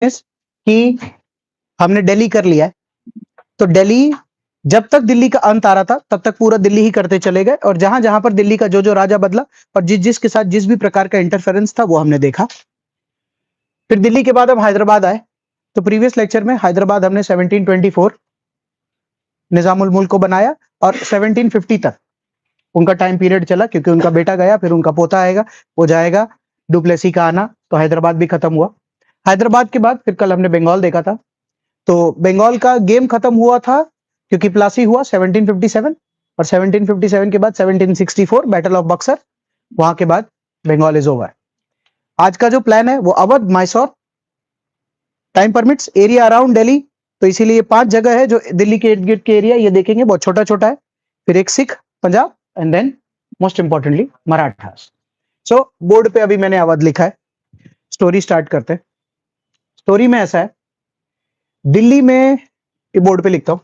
कि हमने दिल्ली कर लिया है, तो दिल्ली जब तक दिल्ली का अंत आ रहा था तब तक पूरा दिल्ली ही करते चले गए, और जहां जहां पर दिल्ली का जो जो राजा बदला और जिस जिसके साथ जिस भी प्रकार का इंटरफेरेंस था वो हमने देखा। फिर दिल्ली के बाद हम हैदराबाद आए, तो प्रीवियस लेक्चर में हैदराबाद हमने 1724 निजामुल मुल्क को बनाया, और 1750 तक उनका टाइम पीरियड चला, क्योंकि उनका बेटा गया, फिर उनका पोता आएगा, वो जाएगा, डुप्लेसी का आना, तो हैदराबाद भी खत्म हुआ। हैदराबाद के बाद फिर कल हमने बंगाल देखा था, तो बंगाल का गेम खत्म हुआ था क्योंकि प्लासी हुआ 1757, और 1757 के बाद 1764 बैटल ऑफ बक्सर, वहां के बाद बंगाल इज ओवर। आज का जो प्लान है वो Awadh, Mysore, time permits, area around Delhi, तो इसीलिए 5 जगह है जो दिल्ली के इर्द गिर्द के एरिया, ये देखेंगे, बहुत छोटा छोटा है। फिर एक Sikh, Punjab, and then most importantly Marathas. So board पे अभी मैंने अवध लिखा है। स्टोरी स्टार्ट करते हैं। स्टोरी में ऐसा है, दिल्ली में, बोर्ड पे लिखता हूं,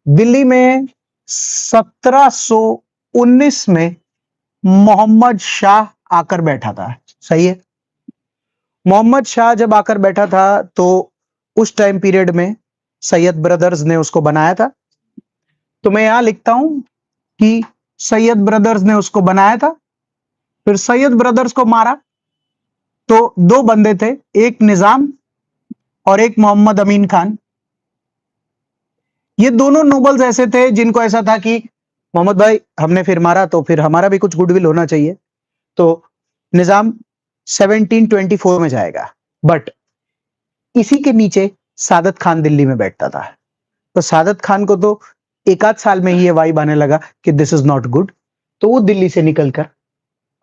दिल्ली में 1719 में मोहम्मद शाह आकर बैठा था। सही है। मोहम्मद शाह जब आकर बैठा था तो उस टाइम पीरियड में सैयद ब्रदर्स ने उसको बनाया था। तो मैं यहां लिखता हूं कि सैयद ब्रदर्स ने उसको बनाया था, फिर सैयद ब्रदर्स को मारा, तो 2 बंदे थे, एक निजाम और एक मोहम्मद अमीन खान। ये दोनों नोबल्स ऐसे थे जिनको ऐसा था कि मोहम्मद भाई हमने फिर मारा तो फिर हमारा भी कुछ गुडविल होना चाहिए, तो निजाम 1724 में जाएगा। बट इसी के नीचे सादत खान दिल्ली में बैठता था, तो सादत खान को तो एक आध साल में ही ये वाइब आने लगा कि दिस इज नॉट गुड, तो वो दिल्ली से निकलकर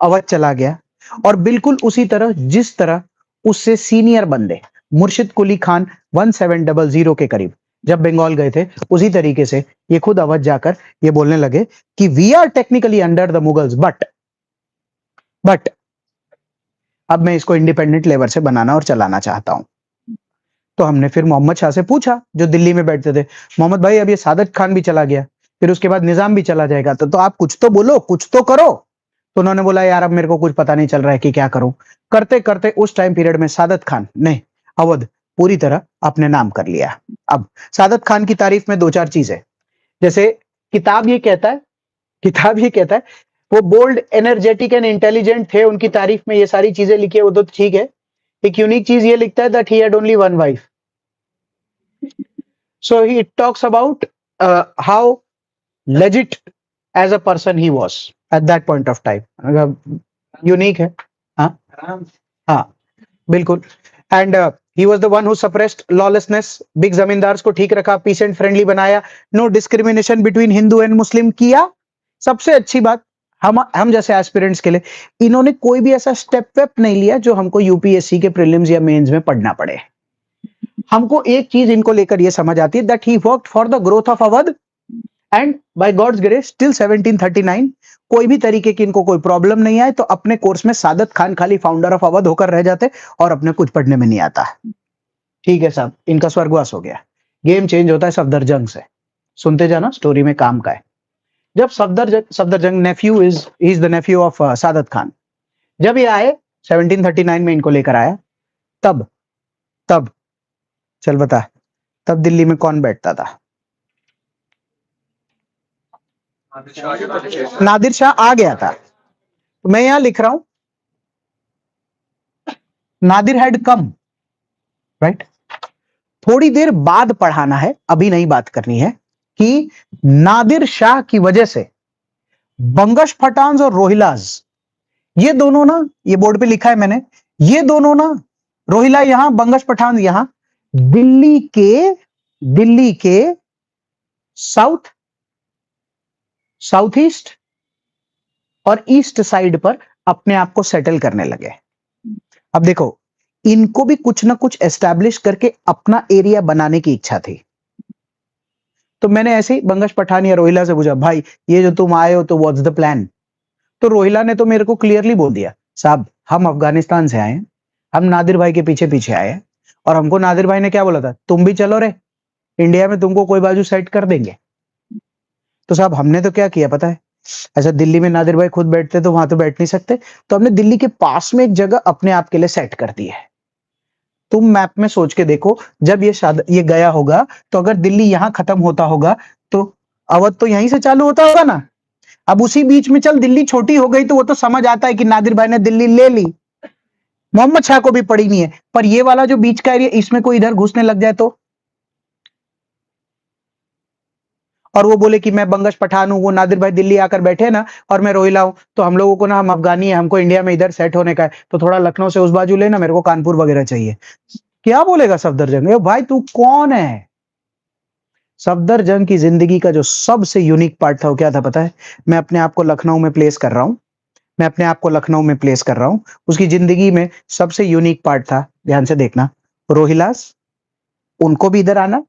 अवध चला गया। और बिल्कुल उसी तरह जिस तरह उससे सीनियर बंदे मुर्शिद कुली खान 1700 के करीब जब बंगाल गए थे, उसी तरीके से ये खुद अवध जाकर ये बोलने लगे कि we are technically under the Mughals, but अब मैं इसको इंडिपेंडेंट लेवल से बनाना और चलाना चाहता हूं। तो हमने फिर मोहम्मद शाह से पूछा जो दिल्ली में बैठते थे, मोहम्मद भाई अब ये सादत खान भी चला गया, फिर उसके बाद निजाम भी चला जाएगा, तो आप कुछ तो बोलो, कुछ तो करो। तो उन्होंने बोला यार अब मेरे को कुछ पता नहीं चल रहा है कि क्या करूं। करते करते उस टाइम पीरियड में सादत खान ने अवध पूरी तरह अपने नाम कर लिया। अब सादत खान की तारीफ में 2-4 चीजें, जैसे किताब ये कहता है वो बोल्ड, एनर्जेटिक एंड इंटेलिजेंट थे, उनकी तारीफ में ये सारी चीजें लिखी है, वो तो ठीक है। एक यूनिक चीज ये लिखता है that he had only one wife, so he talks about how legit as a person he was at that point of time. Unique है। हाँ हाँ बिल्कुल। And he was the one who suppressed lawlessness, big zamindars को ठीक रखा, peace and friendly बनाया, no discrimination between Hindu and Muslim किया। सबसे अच्छी बात, हम जैसे एस्पिरेंट्स के लिए इन्होंने कोई भी ऐसा स्टेप वेप नहीं लिया जो हमको यूपीएससी के प्रीलिम्स या मेंस में पढ़ना पड़े। हमको एक चीज इनको लेकर ये समझ आती है that he worked for the growth of Awadh, and by God's grace till 1739 कोई भी तरीके की इनको कोई प्रॉब्लम नहीं आए, तो अपने कोर्स में सादत खान खाली फाउंडर ऑफ अवध होकर रह जाते और अपने कुछ पढ़ने में नहीं आता। ठीक है साहब, इनका स्वर्गवास हो गया। गेम चेंज होता है सफदरजंग से। सुनते जाना, स्टोरी में काम का है। जब Safdarjung nephew is the nephew of Saadat Khan, जब ये आए 1739 में इनको लेकर आया, तब तब चल बता, तब दिल्ली में कौन बैठता था? नादिर शाह आ गया था। तो मैं यहां लिख रहा हूं नादिर हैड कम, राइट। थोड़ी देर बाद पढ़ाना है, अभी नहीं बात करनी है, कि नादिर शाह की वजह से बंगश पठान और रोहिलाज, ये दोनों ना, ये बोर्ड पे लिखा है मैंने, ये दोनों ना, रोहिला यहां, बंगश पठान यहां, दिल्ली के साउथ ईस्ट और ईस्ट साइड पर अपने आप को सेटल करने लगे। अब देखो, इनको भी कुछ ना कुछ एस्टैब्लिश करके अपना एरिया बनाने की इच्छा थी। तो मैंने ऐसे ही बंगश पठान या रोहिला से पूछा, भाई ये जो तुम आए हो तो व्हाट्स द प्लान? तो रोहिला ने तो मेरे को क्लियरली बोल दिया, साहब हम अफगानिस्तान से आए हैं, हम नादिर भाई के पीछे पीछे आए हैं, और हमको नादिर भाई ने क्या बोला था, तुम भी चलो रे, इंडिया में तुमको कोई बाजू सेट कर देंगे। तो साहब हमने तो क्या किया पता है, ऐसा दिल्ली में नादिर भाई खुद बैठते तो वहां तो बैठ नहीं सकते, तो हमने दिल्ली के पास में एक जगह अपने आप के लिए सेट कर दी है। तुम मैप में सोच के देखो, जब ये गया होगा तो अगर दिल्ली यहां खत्म होता होगा तो अवध तो यहीं से चालू होता होगा ना। अब उसी बीच में चल दिल्ली छोटी हो गई तो वो तो समझ आता है कि नादिर भाई ने दिल्ली ले ली, मोहम्मद शाह को भी पड़ी नहीं है, पर ये वाला जो बीच का एरिया इसमें कोई इधर घुसने लग जाए तो, और वो बोले कि मैं बंगश पठान हूं, वो नादिर भाई दिल्ली आकर बैठे ना और मैं रोहिला हूं, तो हम लोगों को ना, हम अफगानी है, हमको इंडिया में इधर सेट होने का है, तो थोड़ा लखनऊ से उस बाजू लेना, मेरे को कानपुर वगैरह चाहिए। क्या बोलेगा सफदरजंग? ए भाई तू कौन है? सफदरजंग की जिंदगी का जो सबसे यूनिक पार्ट था वो क्या था पता है? मैं अपने आप को लखनऊ में प्लेस कर रहा हूं, मैं अपने आप को लखनऊ में प्लेस कर रहा हूं। उसकी जिंदगी में सबसे यूनिक पार्ट था, ध्यान से देखना, रोहिलास उनको भी इधर आना,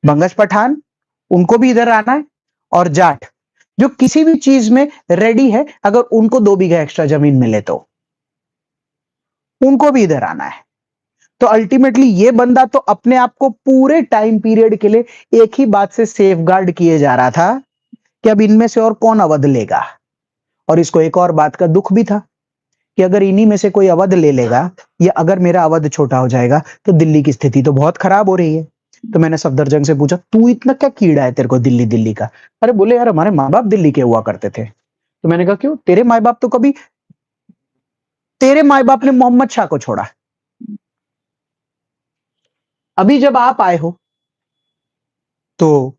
बंगश पठान उनको भी इधर आना है, और जाट जो किसी भी चीज में रेडी है, अगर उनको 2 बीघा एक्स्ट्रा जमीन मिले तो उनको भी इधर आना है। तो अल्टीमेटली ये बंदा तो अपने आप को पूरे टाइम पीरियड के लिए एक ही बात से सेफगार्ड किए जा रहा था कि अब इनमें से और कौन अवध लेगा। और इसको एक और बात का दुख भी था कि अगर इन्हीं में से कोई अवध ले लेगा, या अगर मेरा अवध छोटा हो जाएगा तो दिल्ली की स्थिति तो बहुत खराब हो रही है। तो मैंने सफदरजंग से पूछा, तू इतना क्या कीड़ा है तेरे को दिल्ली दिल्ली का? अरे बोले यार हमारे माँ बाप दिल्ली के हुआ करते थे। तो मैंने कहा क्यों? तेरे माँ बाप तो कभी, तेरे माँ बाप ने मोहम्मद शाह को छोड़ा, अभी जब आप आए हो तो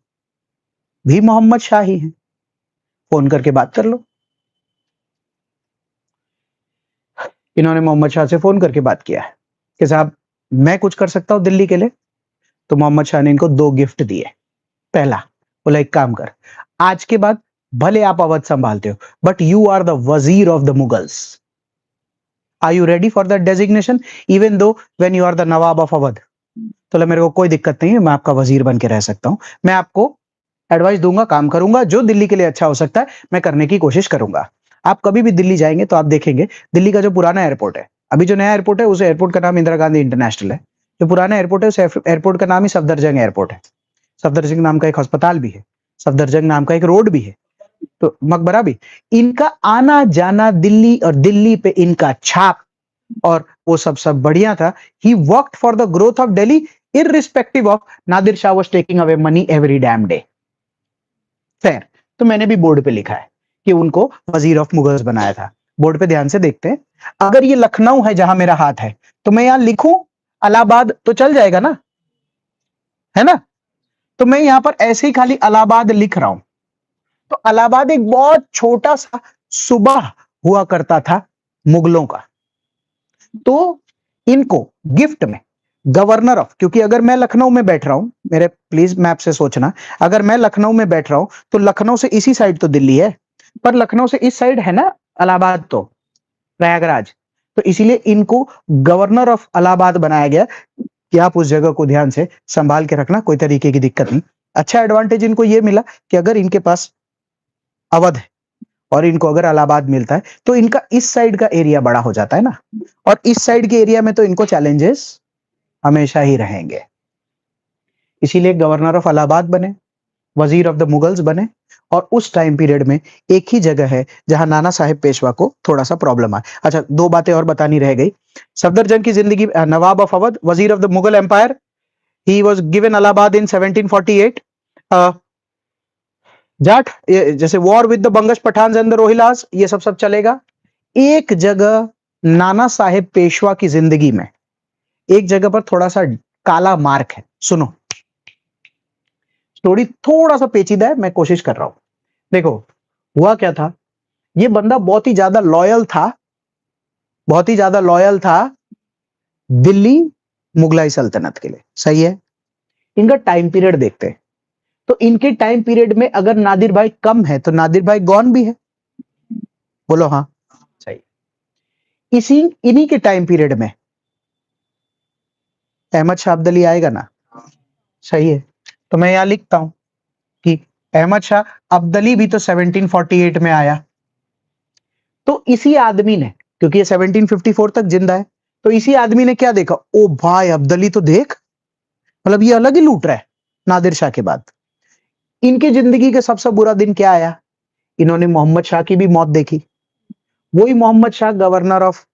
भी मोहम्मद शाह ही हैं, फोन करके बात कर लो। इन्होंने मोहम्मद शाह से फोन करके बात किया है कि साहब मैं कुछ कर सकता हूं दिल्ली के लिए। तो मोहम्मद शाह ने इनको 2 गिफ्ट दिए। पहला बोला एक काम कर, आज के बाद भले आप अवध संभालते हो but you are the wazir of the Mughals. Are you ready for that designation even though when you are the nawab of Awadh? तो मेरे को कोई दिक्कत नहीं है, मैं आपका वजीर बन के रह सकता हूं, मैं आपको एडवाइस दूंगा, काम करूंगा, जो दिल्ली के लिए अच्छा हो सकता है मैं करने की कोशिश करूंगा। आप कभी भी दिल्ली जाएंगे तो आप देखेंगे दिल्ली का जो पुराना एयरपोर्ट है, अभी जो नया एयरपोर्ट है उस एयरपोर्ट का नाम इंदिरा गांधी इंटरनेशनल है। जो पुराना एयरपोर्ट है उस एयरपोर्ट का नाम ही सफदरजंग एयरपोर्ट है। सफदरजंग नाम का एक अस्पताल भी है, सफदरजंग नाम का एक रोड भी है, तो मकबरा भी। इनका आना जाना दिल्ली और दिल्ली पे इनका छाप और वो सब बढ़िया था। ही worked for the growth of Delhi irrespective of Nadir Shah was taking away money every dam day. Fair. तो मैंने भी बोर्ड पे लिखा है कि उनको वजीर ऑफ मुगल्स बनाया था। बोर्ड पे ध्यान से देखते हैं, अगर ये लखनऊ है जहां मेरा हाथ है तो मैं यहां लिखूं इलाहाबाद तो चल जाएगा ना, है ना? तो मैं यहां पर ऐसे ही खाली इलाहाबाद लिख रहा हूं। तो इलाहाबाद एक बहुत छोटा सा सूबा हुआ करता था मुगलों का। तो इनको गिफ्ट में गवर्नर ऑफ, क्योंकि अगर मैं लखनऊ में बैठ रहा हूं, मेरे प्लीज मैप से सोचना, अगर मैं लखनऊ में बैठ रहा हूं तो लखनऊ से इसी साइड तो दिल्ली है, पर लखनऊ से इस साइड है ना इलाहाबाद, तो प्रयागराज। तो इसीलिए इनको गवर्नर ऑफ इलाहाबाद बनाया गया कि आप उस जगह को ध्यान से संभाल के रखना, कोई तरीके की दिक्कत नहीं। अच्छा एडवांटेज इनको यह मिला कि अगर इनके पास अवध है और इनको अगर इलाहाबाद मिलता है तो इनका इस साइड का एरिया बड़ा हो जाता है ना, और इस साइड के एरिया में तो इनको चैलेंजेस हमेशा ही रहेंगे। इसीलिए गवर्नर ऑफ इलाहाबाद बने, वजीर ऑफ द मुगल्स बने, और उस टाइम पीरियड में एक ही जगह है जहां नाना साहेब पेशवा को थोड़ा सा प्रॉब्लम आया। अच्छा 2 बातें और बतानी रह गई। सफदरजंग की जिंदगी, नवाब of Awadh, Wazir of the Mughal Empire, he was given Allahabad in 1748। Jat जैसे war with the Bangash Pathan and the Rohillas, ये सब चलेगा। एक जगह नाना साहेब पेशवा की जिंदगी में एक जगह पर थोड़ा सा काला मार्क है, सुनो। स्टोरी थोड़ा सा पेचीदा है, मैं कोशिश कर रहा हूं। देखो हुआ क्या था, ये बंदा बहुत ही ज्यादा लॉयल था, बहुत ही ज्यादा लॉयल था दिल्ली मुगलाई सल्तनत के लिए, सही है। इनका टाइम पीरियड देखते हैं, तो इनके टाइम पीरियड में अगर नादिर भाई कम है तो नादिर भाई गौन भी है, बोलो हाँ सही। इसी इन्हीं के टाइम पीरियड में अहमद शाह अब्दली आएगा ना, सही है। तो मैं यहां लिखता हूं कि अहमद शाह अब्दली भी तो 1748 में आया। तो इसी आदमी ने, क्योंकि ये 1754 तक जिंदा है, तो इसी आदमी ने क्या देखा, ओ भाई अब्दली तो देख, मतलब ये अलग ही लूट रहा है नादिर शाह के बाद। इनकी जिंदगी का सबसे बुरा दिन क्या आया, इन्होंने मोहम्मद शाह की भी मौत देखी। वही मोहम्मद शाह गवर्नर ऑफ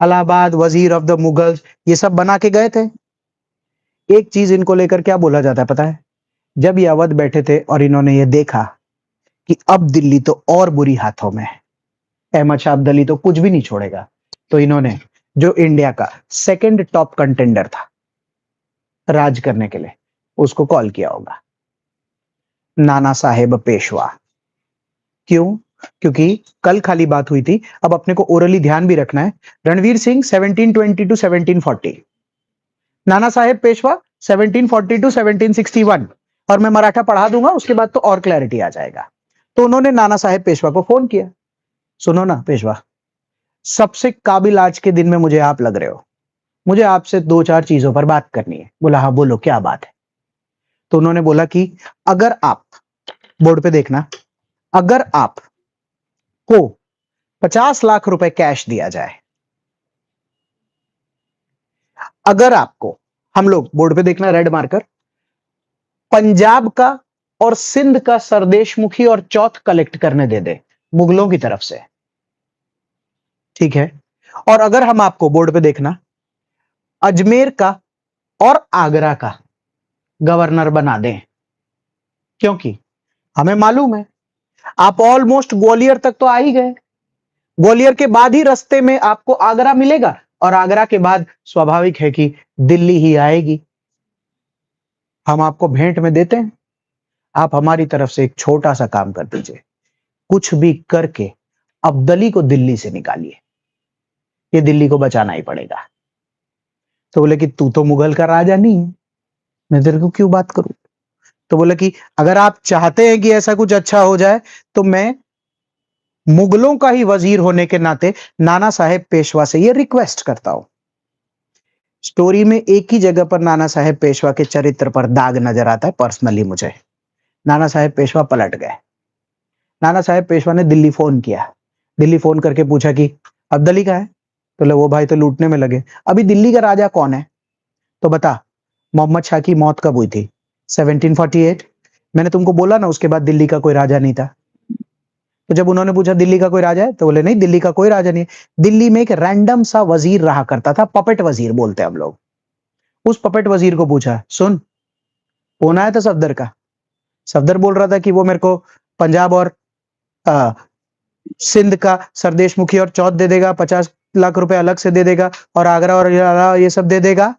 इलाहाबाद, वजीर ऑफ द मुगल्स, ये सब बना के गए थे। एक चीज इनको लेकर क्या बोला जाता है पता है? जब ये अवध बैठे थे और इन्होंने ये देखा कि अब दिल्ली तो और बुरी हाथों में है, अहमद शाह अब्दाली तो कुछ भी नहीं छोड़ेगा, तो इन्होंने जो इंडिया का सेकंड टॉप कंटेंडर था राज करने के लिए, उसको कॉल किया होगा, नाना साहेब पेशवा। क्यों? क्योंकि कल खाली बात हुई थी, अब अपने को ओरली ध्यान भी रखना है। रणवीर सिंह 1720 टू 1740, नाना साहेब पेशवा 1740 टू 1761, और मैं मराठा पढ़ा दूंगा, उसके बाद तो और क्लैरिटी आ जाएगा। तो उन्होंने नाना साहेब पेशवा को फोन किया, सुनो ना पेशवा, सबसे काबिल आज के दिन में मुझे आप लग रहे हो, मुझे आपसे 2-4 चीजों पर बात करनी है। बोला हाँ बोलो क्या बात है? तो उन्होंने बोला कि अगर आप, बोर्ड पे देखना, अगर आप को 50 लाख रुपए कैश दिया जाए, अगर आपको, हम लोग बोर्ड पे देखना रेड मार्कर, पंजाब का और सिंध का सरदेशमुखी और चौथ कलेक्ट करने दे दे मुगलों की तरफ से, ठीक है, और अगर हम आपको, बोर्ड पे देखना, अजमेर का और आगरा का गवर्नर बना दें, क्योंकि हमें मालूम है आप ऑलमोस्ट ग्वालियर तक तो आ ही गए, ग्वालियर के बाद ही रास्ते में आपको आगरा मिलेगा, और आगरा के बाद स्वाभाविक है कि दिल्ली ही आएगी। हम आपको भेंट में देते हैं, आप हमारी तरफ से एक छोटा सा काम कर दीजिए, कुछ भी करके अब्दली को दिल्ली से निकालिए, ये दिल्ली को बचाना ही पड़ेगा। तो बोले कि तू तो मुगल का राजा नहीं है, मैं तेरे को क्यों बात करूं? तो बोले कि अगर आप चाहते हैं कि ऐसा कुछ अच्छा हो जाए, तो मैं मुगलों का ही वजीर होने के नाते नाना साहेब पेशवा से ये रिक्वेस्ट करता हूं। स्टोरी में एक ही जगह पर नाना साहेब पेशवा के चरित्र पर दाग नजर आता है पर्सनली मुझे। नाना साहेब पेशवा पलट गए। नाना साहेब पेशवा ने दिल्ली फोन किया, दिल्ली फोन करके पूछा कि अब्दली का है? तो वो भाई तो लूटने में लगे। अभी दिल्ली का राजा कौन है? तो बता, मोहम्मद शाह की मौत कब हुई थी? 1748। मैंने तुमको बोला ना उसके बाद दिल्ली का कोई राजा नहीं था। तो जब उन्होंने पूछा दिल्ली का कोई राजा है, तो बोले नहीं दिल्ली का कोई राजा नहीं है, दिल्ली में एक रैंडम सा वजीर रहा करता था, पपेट वजीर बोलते हैं हम लोग। उस पपेट वजीर को पूछा, सुन फोन आया था सफदर का, सफदर बोल रहा था कि वो मेरे को पंजाब और सिंध का सरदेश मुखी और चौथ दे देगा, 50 लाख रुपए अलग से दे देगा, और आगरा और ये सब दे देगा,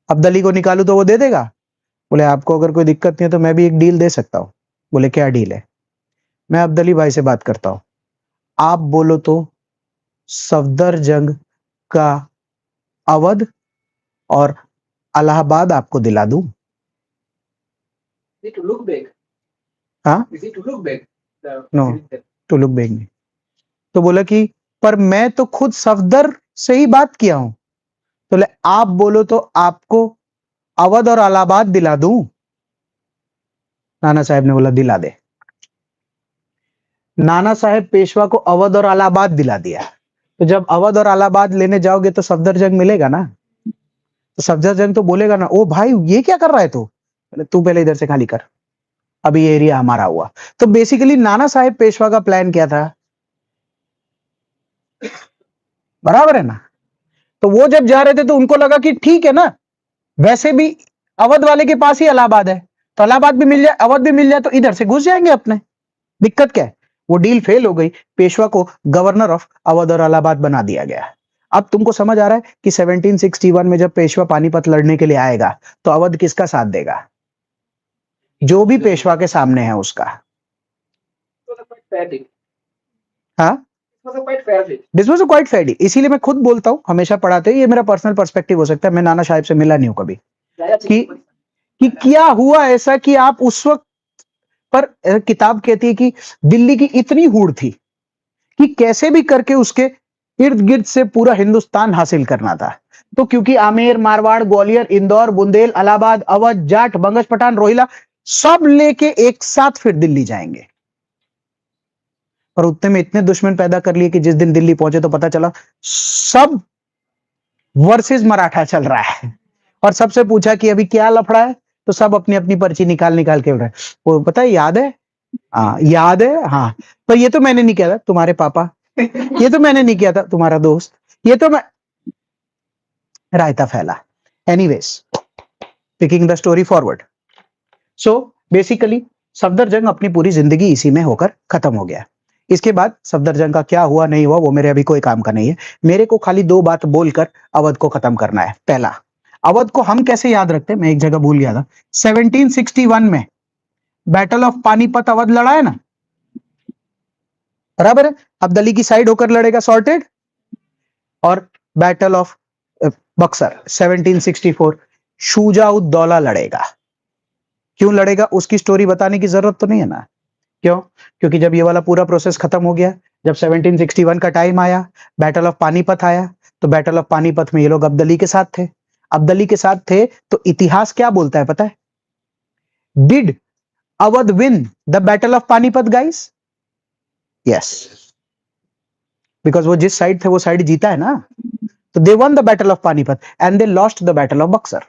अब्दली को निकालू तो वो दे देगा। बोले आपको अगर कोई दिक्कत नहीं है तो मैं भी एक डील दे सकता हूँ। बोले क्या डील है? मैं अब्दली भाई से बात करता हूं, आप बोलो तो सफदर जंग का अवध और इलाहाबाद आपको दिला दूं। हाँ नो, टू लुक बैक नहीं। तो बोला कि पर मैं तो खुद सफदर से ही बात किया हूं। तो ले आप बोलो तो आपको अवध और इलाहाबाद दिला दूं। नाना साहब ने बोला दिला दे। नाना साहेब पेशवा को अवध और इलाहाबाद दिला दिया। तो जब अवध और इलाहाबाद लेने जाओगे तो सफदरजंग मिलेगा ना, तो सफदरजंग तो बोलेगा ना, ओ भाई ये क्या कर रहा है तू पहले इधर से खाली कर, अभी ये एरिया हमारा हुआ। तो बेसिकली नाना साहेब पेशवा का प्लान क्या था? बराबर है ना? तो वो जब जा रहे थे तो उनको लगा कि ठीक है ना, वैसे भी अवध वाले के पास ही इलाहाबाद है, तो इलाहाबाद भी मिल जाए अवध भी मिल जाए, तो इधर से घुस जाएंगे अपने। दिक्कत क्या है? वो डील फेल हो गई, पेशवा को गवर्नर ऑफ अवध और इलाहाबाद बना दिया गया। अब तुमको समझ आ रहा है कि 1761 में जब पेशवा पानीपत लड़ने के लिए आएगा तो अवध किसका साथ देगा? जो भी पेशवा के सामने है उसका। हाँ, this was a quite fair deal. इसीलिए मैं खुद बोलता हूं, हमेशा पढ़ाते, ये मेरा पर्सनल पर्सपेक्टिव हो सकता है, मैं नाना साहब से मिला नहीं हूं कभी, कि क्या हुआ ऐसा कि आप उस वक्त पर, किताब कहती है कि दिल्ली की इतनी हूड़ थी कि कैसे भी करके उसके इर्द गिर्द से पूरा हिंदुस्तान हासिल करना था। तो क्योंकि आमेर, मारवाड़, ग्वालियर, इंदौर, बुंदेल, इलाहाबाद, अवध, जाट, बंगश पठान, रोहिला सब लेके एक साथ फिर दिल्ली जाएंगे। और उतने में इतने दुश्मन पैदा कर लिए कि जिस दिन दिल्ली पहुंचे तो पता चला सब वर्सेस मराठा चल रहा है। और सबसे पूछा कि अभी क्या लफड़ा है, तो सब अपनी अपनी पर्ची निकाल के उड़ रहे। वो पता है, याद है? हाँ याद है, हाँ। पर ये तो मैंने नहीं किया था, तुम्हारे पापा। ये तो मैंने नहीं किया था, तुम्हारा दोस्त। ये तो मैं रायता फैला। Anyways, picking the story forward. So basically Safdarjung अपनी पूरी जिंदगी इसी में होकर खत्म हो गया। इसके बाद सफदरजंग का क्या हुआ नहीं हुआ वो मेरे अभी कोई काम का नहीं है। मेरे को खाली दो बात बोलकर अवध को खत्म करना है। पहला, अवध को हम कैसे याद रखते हैं, मैं एक जगह भूल गया था। 1761 में बैटल ऑफ पानीपत अवध लड़ा है ना, बराबर है। अब्दली की साइड होकर लड़ेगा, सॉर्टेड। और बैटल ऑफ बक्सर 1764 शुजा-उद-दौला लड़ेगा। क्यों लड़ेगा उसकी स्टोरी बताने की जरूरत तो नहीं है ना। क्यों? क्योंकि जब ये वाला पूरा प्रोसेस खत्म हो गया, जब 1761 का टाइम आया, बैटल ऑफ पानीपत आया, तो बैटल ऑफ पानीपत में ये लोग अब्दली के साथ थे। अब्दली के साथ थे तो इतिहास क्या बोलता है पता है? Did Awadh win the battle of Panipat guys? Yes, because वो जिस साइड थे वो साइड जीता है ना। तो they won the battle of Panipat and they lost the battle of Buxar.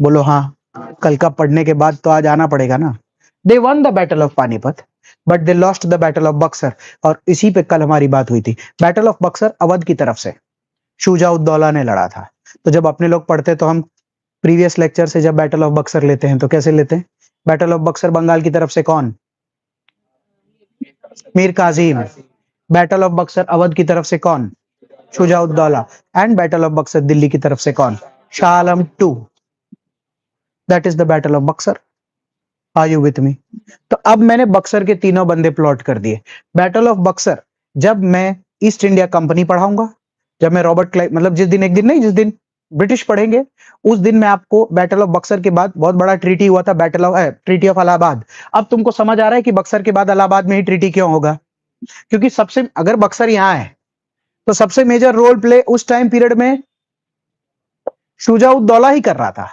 बोलो हाँ, कल का पढ़ने के बाद तो आज आना पड़ेगा ना। They won the battle of Panipat but they lost the battle of Buxar. और इसी पे कल हमारी बात हुई थी। बैटल ऑफ बक्सर अवध की तरफ से शुजा-उद-दौला ने लड़ा था। तो जब अपने लोग पढ़ते तो हम प्रीवियस लेक्चर से जब बैटल ऑफ बक्सर लेते हैं तो कैसे लेते हैं? बैटल ऑफ बक्सर बंगाल की तरफ से कौन? मीर काजिम। बैटल ऑफ बक्सर अवध की तरफ से कौन? Shuja-ud-Daula. And battle of Buxar Delhi की तरफ से कौन? Shah Alam two. That is the battle of Buxar. Are you with me? तो अब मैंने बक्सर के तीनों बंदे प्लॉट कर दिए। बैटल ऑफ बक्सर जब मैं ईस्ट इंडिया कंपनी पढ़ाऊंगा, जब मैं रॉबर्ट क्लाइव, मतलब जिस दिन, एक दिन नहीं, जिस दिन ब्रिटिश पढ़ेंगे उस दिन मैं आपको बैटल ऑफ बक्सर के बाद बहुत बड़ा ट्रीटी हुआ था, battle of treaty of Allahabad. अब तुमको समझ आ रहा है कि बक्सर के बाद इलाहाबाद में ही ट्रीटी क्यों होगा? क्योंकि सबसे, अगर बक्सर यहां है तो सबसे मेजर रोल प्ले उस टाइम पीरियड में शुजा-उद-दौला ही कर रहा था।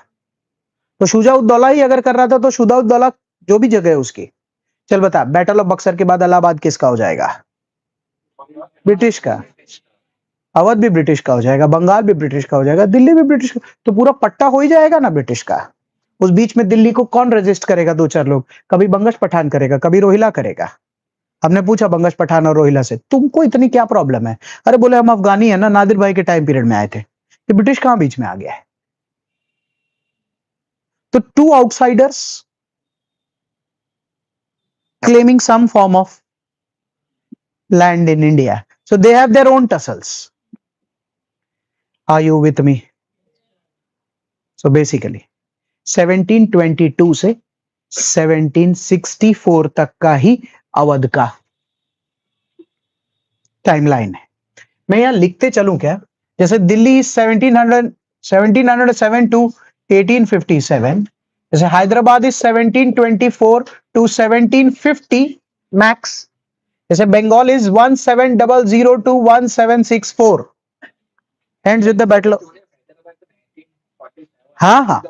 तो शुजा-उद-दौला ही अगर कर रहा था तो शुजा-उद-दौला जो भी जगह है उसकी, चल बता, बैटल ऑफ बक्सर के बाद इलाहाबाद किसका हो जाएगा? ब्रिटिश का। अवध भी ब्रिटिश का हो जाएगा, बंगाल भी ब्रिटिश का हो जाएगा, दिल्ली भी ब्रिटिश का। तो पूरा पट्टा हो ही जाएगा ना ब्रिटिश का। उस बीच में दिल्ली को कौन रेजिस्ट करेगा? दो चार लोग, कभी बंगश पठान करेगा, कभी रोहिला करेगा। हमने पूछा बंगश पठान और रोहिला से, तुमको इतनी क्या प्रॉब्लम है? अरे बोले हम अफगानी है ना, नादिर भाई के टाइम पीरियड में आए थे। ये ब्रिटिश कहां बीच में आ गया है? तो two outsiders claiming some form of land in India. So they have their own tussles. Are you with me? So basically 1722 से 1764 तक का ही अवध का टाइमलाइन है। मैं यहां लिखते चलूं क्या? जैसे दिल्ली 1707 टू 1857, जैसे हैदराबाद इज 1724 टू 1750 मैक्स, जैसे Bengal is 1700 to 1764 and with the battle of, हाँ हाँ,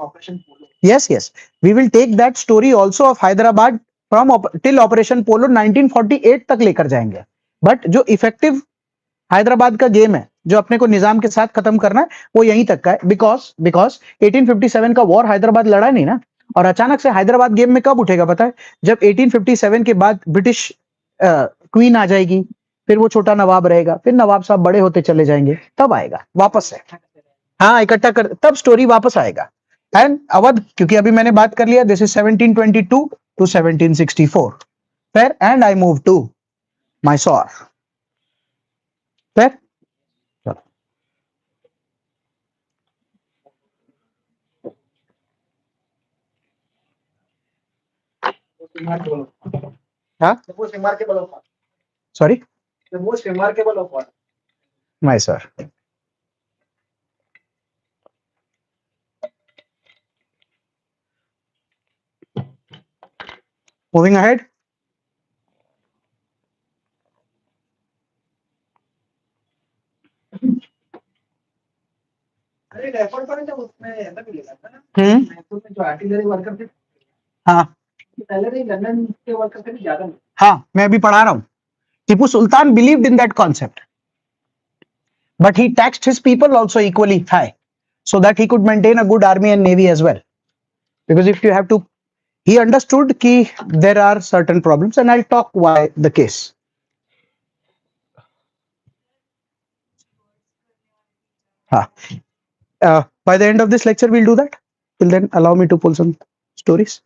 yes yes, we will take that story also of Hyderabad from till Operation Polo 1948 तक लेकर जाएंगे। बट जो इफेक्टिव हैदराबाद का गेम है, जो अपने को निजाम के साथ खत्म करना है, वो यहीं तक का है। बिकॉज 1857 का वॉर हैदराबाद लड़ा नहीं ना। और अचानक से हैदराबाद गेम में कब उठेगा पता है? जब 1857 के बाद ब्रिटिश क्वीन आ जाएगी, फिर वो छोटा नवाब रहेगा, फिर नवाब साहब बड़े होते चले जाएंगे, तब आएगा वापस से। हाँ, इकट्ठा कर, तब स्टोरी वापस आएगा। एंड अवध, क्योंकि अभी मैंने बात कर लिया, दिस इज 1722 टू 1764 फिर, and I move to Mysore फिर। हाँ, सॉरी, मैसूर। Moving ahead. हाँ हाँ, मैं अभी पढ़ा रहा हूँ। Tipu Sultan believed in that concept, but he taxed his people also equally high, so that he could maintain a good army and navy as well. Because if you have to, he understood कि there are certain problems, and I'll talk why the case. हाँ, by the end of this lecture we'll do that. Till then allow me to pull some stories.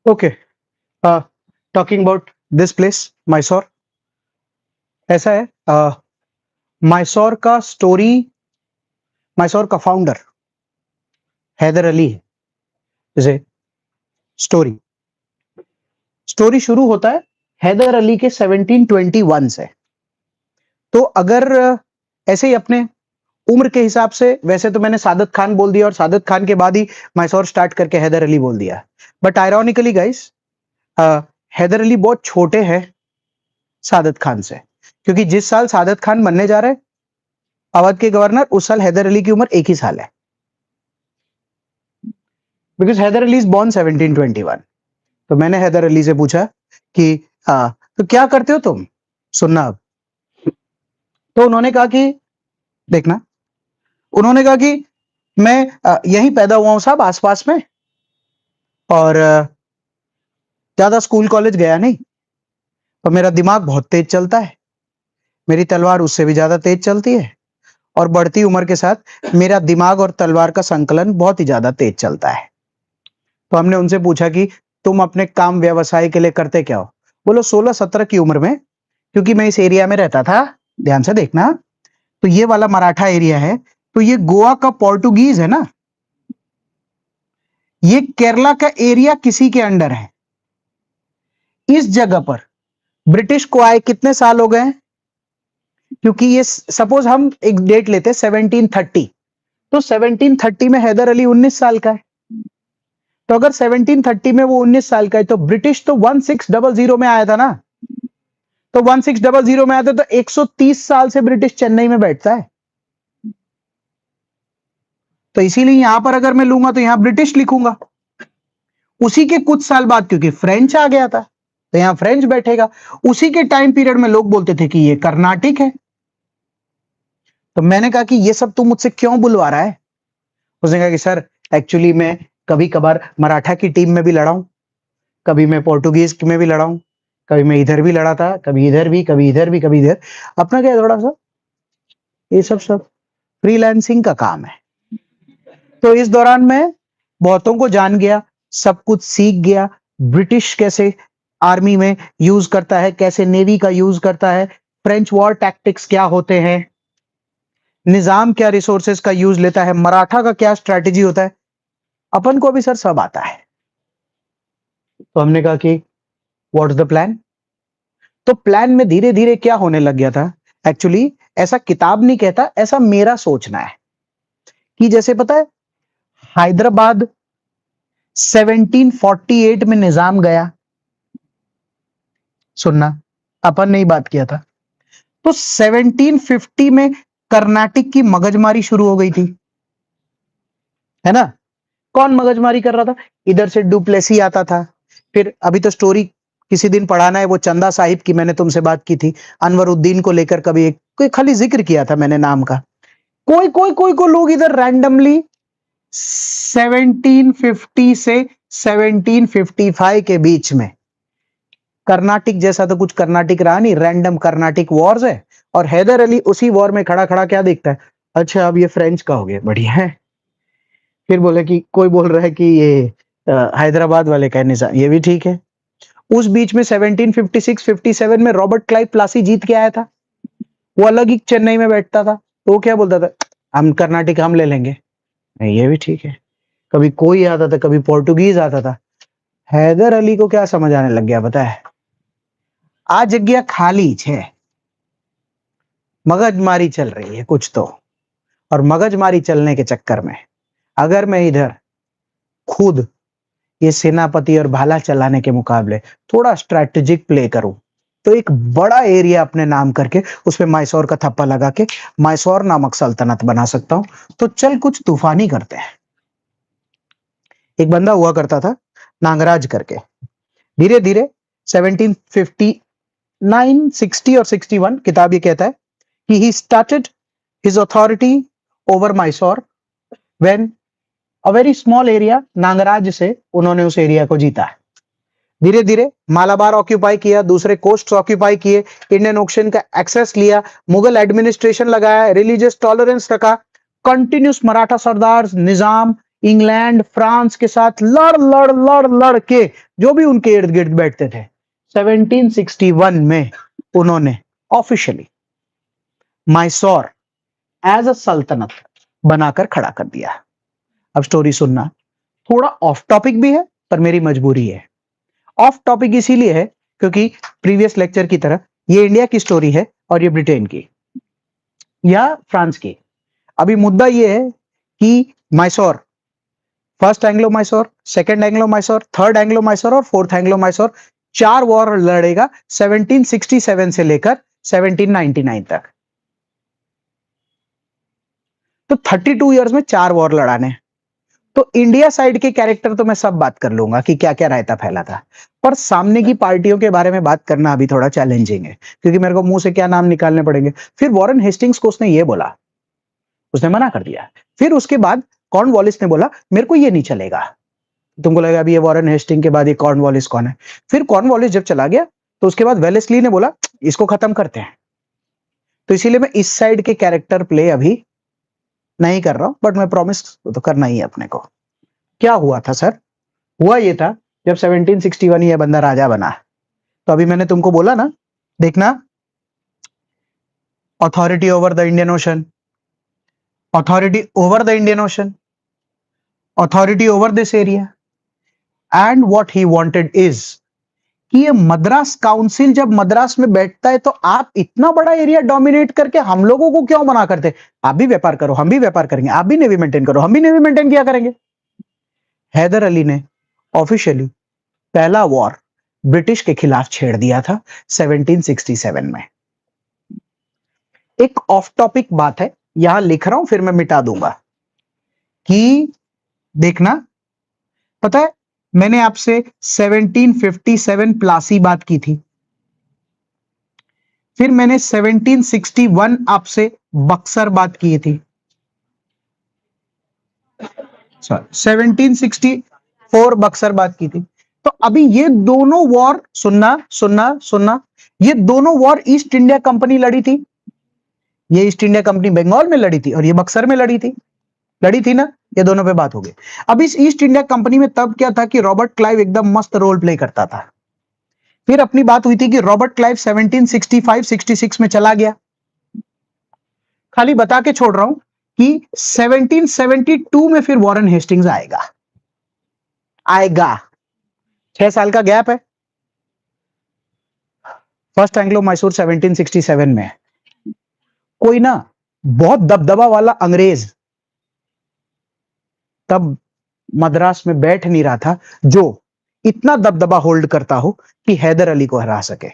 Okay, talking about this place, Mysore. ऐसा है, मैसूर का story, Mysore का founder Haider Ali है. जैसे story story शुरू होता है हैदर अली के 1721 से. तो अगर ऐसे ही अपने उम्र के हिसाब से, वैसे तो मैंने सादत खान बोल दिया और सादत खान के बाद ही मैसूर स्टार्ट करके हैदर अली बोल दिया. But ironically guys, Haider Ali बहुत छोटे हैं सादत खान से, क्योंकि जिस साल सादत खान बनने जा रहे हैं अवध के गवर्नर, उस साल हैदर अली की उम्र एक ही साल है. Because Haider Ali is born 1721. तो मैंने हैदर अली से पूछा कि तो क्या करते हो तुम, सुनना अब. तो उन्होंने कहा कि देखना, उन्होंने कहा कि मैं यहीं पैदा हुआ हूं साहब, आसपास में, और ज्यादा स्कूल कॉलेज गया नहीं, और मेरा दिमाग बहुत तेज चलता है, मेरी तलवार उससे भी ज्यादा तेज चलती है, और बढ़ती उम्र के साथ मेरा दिमाग और तलवार का संकलन बहुत ही ज्यादा तेज चलता है. तो हमने उनसे पूछा कि तुम अपने काम व्यवसाय के लिए करते क्या हो. बोलो 16-17 की उम्र में, क्योंकि मैं इस एरिया में रहता था, ध्यान से देखना, तो ये वाला मराठा एरिया है, तो ये गोवा का पोर्टुगीज है ना, ये केरला का एरिया किसी के अंडर है. इस जगह पर ब्रिटिश को आए कितने साल हो गए, क्योंकि ये सपोज हम एक डेट लेते हैं 1730, तो 1730 में हैदर अली 19 साल का है. तो अगर 1730 में वो 19 साल का है, तो ब्रिटिश तो 1600 में आया था ना, तो 1600 में आया था, तो 130 साल से ब्रिटिश चेन्नई में बैठता है. तो इसीलिए यहां पर अगर मैं लूंगा तो यहां ब्रिटिश लिखूंगा. उसी के कुछ साल बाद क्योंकि फ्रेंच आ गया था, तो यहां फ्रेंच बैठेगा. उसी के टाइम पीरियड में लोग बोलते थे कि ये कर्नाटिक है. तो मैंने कहा कि ये सब तू मुझसे क्यों बुलवा रहा है. उसने कहा कि सर एक्चुअली मैं कभी कभार मराठा की टीम में भी लड़ा हूं, कभी मैं पोर्टुगीज में भी लड़ा हूं, कभी मैं इधर भी लड़ा था, कभी इधर भी, कभी इधर भी, कभी इधर. अपना क्या है थोड़ा सा, ये सब फ्रीलांसिंग का काम है. तो इस दौरान मैं बहुतों को जान गया, सब कुछ सीख गया. ब्रिटिश कैसे आर्मी में यूज करता है, कैसे नेवी का यूज करता है, फ्रेंच वॉर टैक्टिक्स क्या होते हैं, निजाम क्या रिसोर्सेज का यूज लेता है, मराठा का क्या स्ट्रैटेजी होता है, अपन को अभी सर सब आता है। तो हमने कहा कि व्हाट्स द प्लान। तो प्लान में धीरे धीरे क्या होने लग गया था, एक्चुअली ऐसा किताब नहीं कहता, ऐसा मेरा सोचना है कि जैसे पता है हैदराबाद 1748 में निजाम गया, सुनना अपन ने ही बात किया था, तो 1750 में कर्नाटक की मगजमारी शुरू हो गई थी, है ना। कौन मगजमारी कर रहा था, इधर से डुप्लेसी आता था, फिर अभी तो स्टोरी किसी दिन पढ़ाना है, वो चंदा साहिब की मैंने तुमसे बात की थी, अनवरुद्दीन को लेकर कभी एक कोई खाली जिक्र किया था मैंने नाम का। कोई कोई कोई को लोग इधर रैंडमली 1750 से 1755 के बीच में, कर्नाटक जैसा तो कुछ कर्नाटक रहा नहीं, रैंडम कर्नाटक वॉर्स है, और हैदर अली उसी वॉर में खड़ा खड़ा क्या देखता है, अच्छा अब ये फ्रेंच का हो गया, बढ़िया है। फिर बोले कि कोई बोल रहा है कि ये हैदराबाद वाले का निजाम, ये भी ठीक है। उस बीच में 1756-57 में रॉबर्ट क्लाइव प्लासी जीत के आया था, वो अलग ही चेन्नई में बैठता था, तो वो क्या बोलता था, हम कर्नाटक हम ले लेंगे, नहीं ये भी ठीक है। कभी कोई आता था, कभी पोर्टुगीज आता था। हैदर अली को क्या समझ आने लग गया पता है, आ जगह खाली है, मगजमारी चल रही है कुछ तो, और मगजमारी चलने के चक्कर में अगर मैं इधर खुद ये सेनापति और भाला चलाने के मुकाबले थोड़ा स्ट्रैटेजिक प्ले करूं, तो एक बड़ा एरिया अपने नाम करके उसमें मैसूर का थप्पा लगा के मैसूर नामक सल्तनत बना सकता हूं। तो चल कुछ तूफानी करते हैं। एक बंदा हुआ करता था नागराज करके, धीरे धीरे 1759, 60 और 61 किताब ये कहता है कि he started his authority over Mysore when a very small area, Nagraj से उन्होंने उस एरिया को जीता। धीरे धीरे मालाबार ऑक्यूपाई किया, दूसरे कोस्ट ऑक्यूपाई किए, इंडियन ओशन का एक्सेस लिया, मुगल एडमिनिस्ट्रेशन लगाया, रिलीजियस टॉलरेंस रखा, कंटिन्यूस मराठा सरदार निजाम इंग्लैंड फ्रांस के साथ लड़ लड़ लड़ लड़ के जो भी उनके इर्द गिर्द बैठते थे, 1761 में उन्होंने ऑफिशियली मैसूर एज अ सल्तनत बनाकर खड़ा कर दिया। अब स्टोरी सुनना, थोड़ा ऑफ टॉपिक भी है पर मेरी मजबूरी है। ऑफ टॉपिक इसीलिए है क्योंकि प्रीवियस लेक्चर की तरह ये इंडिया की स्टोरी है और ये ब्रिटेन की या फ्रांस की। अभी मुद्दा ये है कि Mysore, first Anglo Mysore, second Anglo Mysore, third Anglo Mysore और फोर्थ एंग्लो मैसूर, 4 वॉर लड़ेगा 1767 से लेकर 1799 तक। तो 32 इयर्स में 4 वॉर लड़ाने। तो इंडिया साइड के कैरेक्टर तो मैं सब बात कर लूंगा कि क्या क्या रायता फैला था, पर सामने की पार्टियों के बारे में बात करना अभी थोड़ा चैलेंजिंग है, क्योंकि मेरे को मुंह से क्या नाम निकालने पड़ेंगे। फिर वॉरेन हेस्टिंग्स को उसने ये बोला, उसने मना कर दिया। फिर उसके बाद कॉर्नवालिस ने बोला मेरे को ये नहीं चलेगा। तुमको लगेगा अभी ये वॉरेन हेस्टिंग के बाद ये कॉर्नवालिस कौन है। फिर कॉर्नवालिस जब चला गया तो उसके बाद वेलेस्ली ने बोला इसको खत्म करते हैं। तो इसीलिए मैं इस साइड के कैरेक्टर प्ले अभी नहीं कर रहा हूं, बट मैं प्रॉमिस तो करना ही है अपने को। क्या हुआ था सर, हुआ ये था जब 1761 ये बंदा राजा बना, तो अभी मैंने तुमको बोला ना, देखना, authority over the Indian ocean, authority over the Indian ocean, authority over this area, and what he wanted is कि ये मद्रास काउंसिल जब मद्रास में बैठता है तो आप इतना बड़ा एरिया डोमिनेट करके हम लोगों को क्यों मना करते, आप भी व्यापार करो हम भी व्यापार करेंगे, आप भी नेवी मेंटेन करो हम भी नेवी मेंटेन किया करेंगे। हैदर अली ने ऑफिशियली पहला वॉर ब्रिटिश के खिलाफ छेड़ दिया था 1767 में। एक ऑफ टॉपिक बात है, यहां लिख रहा हूं फिर मैं मिटा दूंगा कि देखना, पता है मैंने आपसे 1757 प्लासी बात की थी, फिर मैंने 1761 आपसे बक्सर बात की थी, सॉरी 1764 बक्सर बात की थी। तो अभी ये दोनों वॉर, सुनना सुनना सुनना, ये दोनों वॉर ईस्ट इंडिया कंपनी लड़ी थी। ये ईस्ट इंडिया कंपनी बंगाल में लड़ी थी और ये बक्सर में लड़ी थी ना, ये दोनों पे बात हो गई। अब इस ईस्ट इंडिया कंपनी में तब क्या था कि रॉबर्ट क्लाइव एकदम मस्त रोल प्ले करता था। फिर अपनी बात हुई थी कि रॉबर्ट क्लाइव 1765-66 में चला गया, खाली बता के छोड़ रहा हूं कि 1772 में फिर वॉरेन हेस्टिंग्स आएगा। 6 साल का गैप है। फर्स्ट एंग्लो मैसूर 1767 में। कोई ना बहुत दबदबा वाला अंग्रेज तब मद्रास में बैठ नहीं रहा था जो इतना दबदबा होल्ड करता हो कि हैदर अली को हरा सके।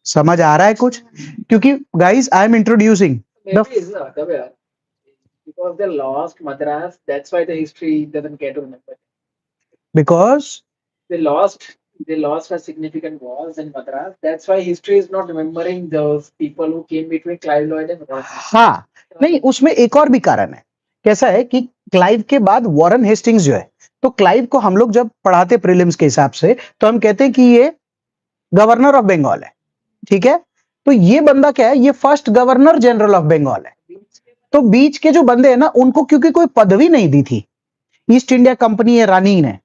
समझ आ रहा है कुछ? क्योंकि guys I am introducing because they lost Madras, that's why the history doesn't get to remember. because They lost a significant wars in Madras. That's why history is not remembering those people who came between Clive Lloyd and Robert. हाँ, नहीं उसमें एक और भी कारण है। कैसा है कि क्लाइव के बाद वॉरेन हेस्टिंग्स जो है, तो क्लाइव को हम लोग जब पढ़ाते प्रीलिम्स के हिसाब से तो हम कहते हैं कि ये गवर्नर ऑफ बंगाल है, ठीक है? तो ये बंदा क्या है, ये first governor general of Bengal है। तो बीच के जो बंदे हैं ना, उनको क्योंकि कोई पदवी नहीं दी थी ईस्ट इंडिया कंपनी या रानी ने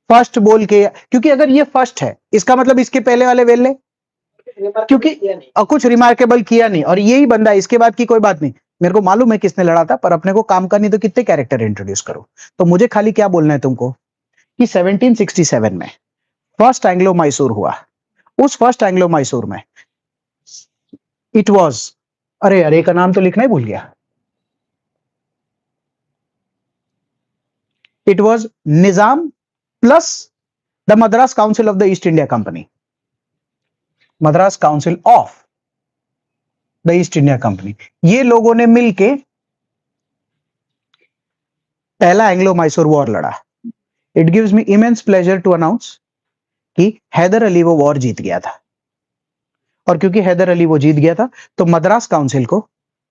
फर्स्ट बोल के, क्योंकि अगर ये फर्स्ट है इसका मतलब इसके पहले वाले वेले क्योंकि कुछ रिमार्केबल किया नहीं, और यही बंदा, इसके बाद की कोई बात नहीं। मेरे को मालूम है किसने लड़ा था, पर अपने को काम का नहीं तो कितने कैरेक्टर इंट्रोड्यूस करो। तो मुझे खाली क्या बोलना है तुमको कि 1767 में फर्स्ट एंग्लो मैसूर हुआ। उस फर्स्ट एंग्लो मैसूर में इट वॉज, अरे का नाम तो लिखना ही भूल गया, it was Nizam plus the Madras council of the East India company, Madras council of the East India company, ये लोगों ने मिलके पहला एंग्लो मैसूर वॉर लड़ा। It gives me immense pleasure to announce कि हैदर अली वो वॉर जीत गया था, और क्योंकि हैदर अली वो जीत गया था तो मद्रास काउंसिल को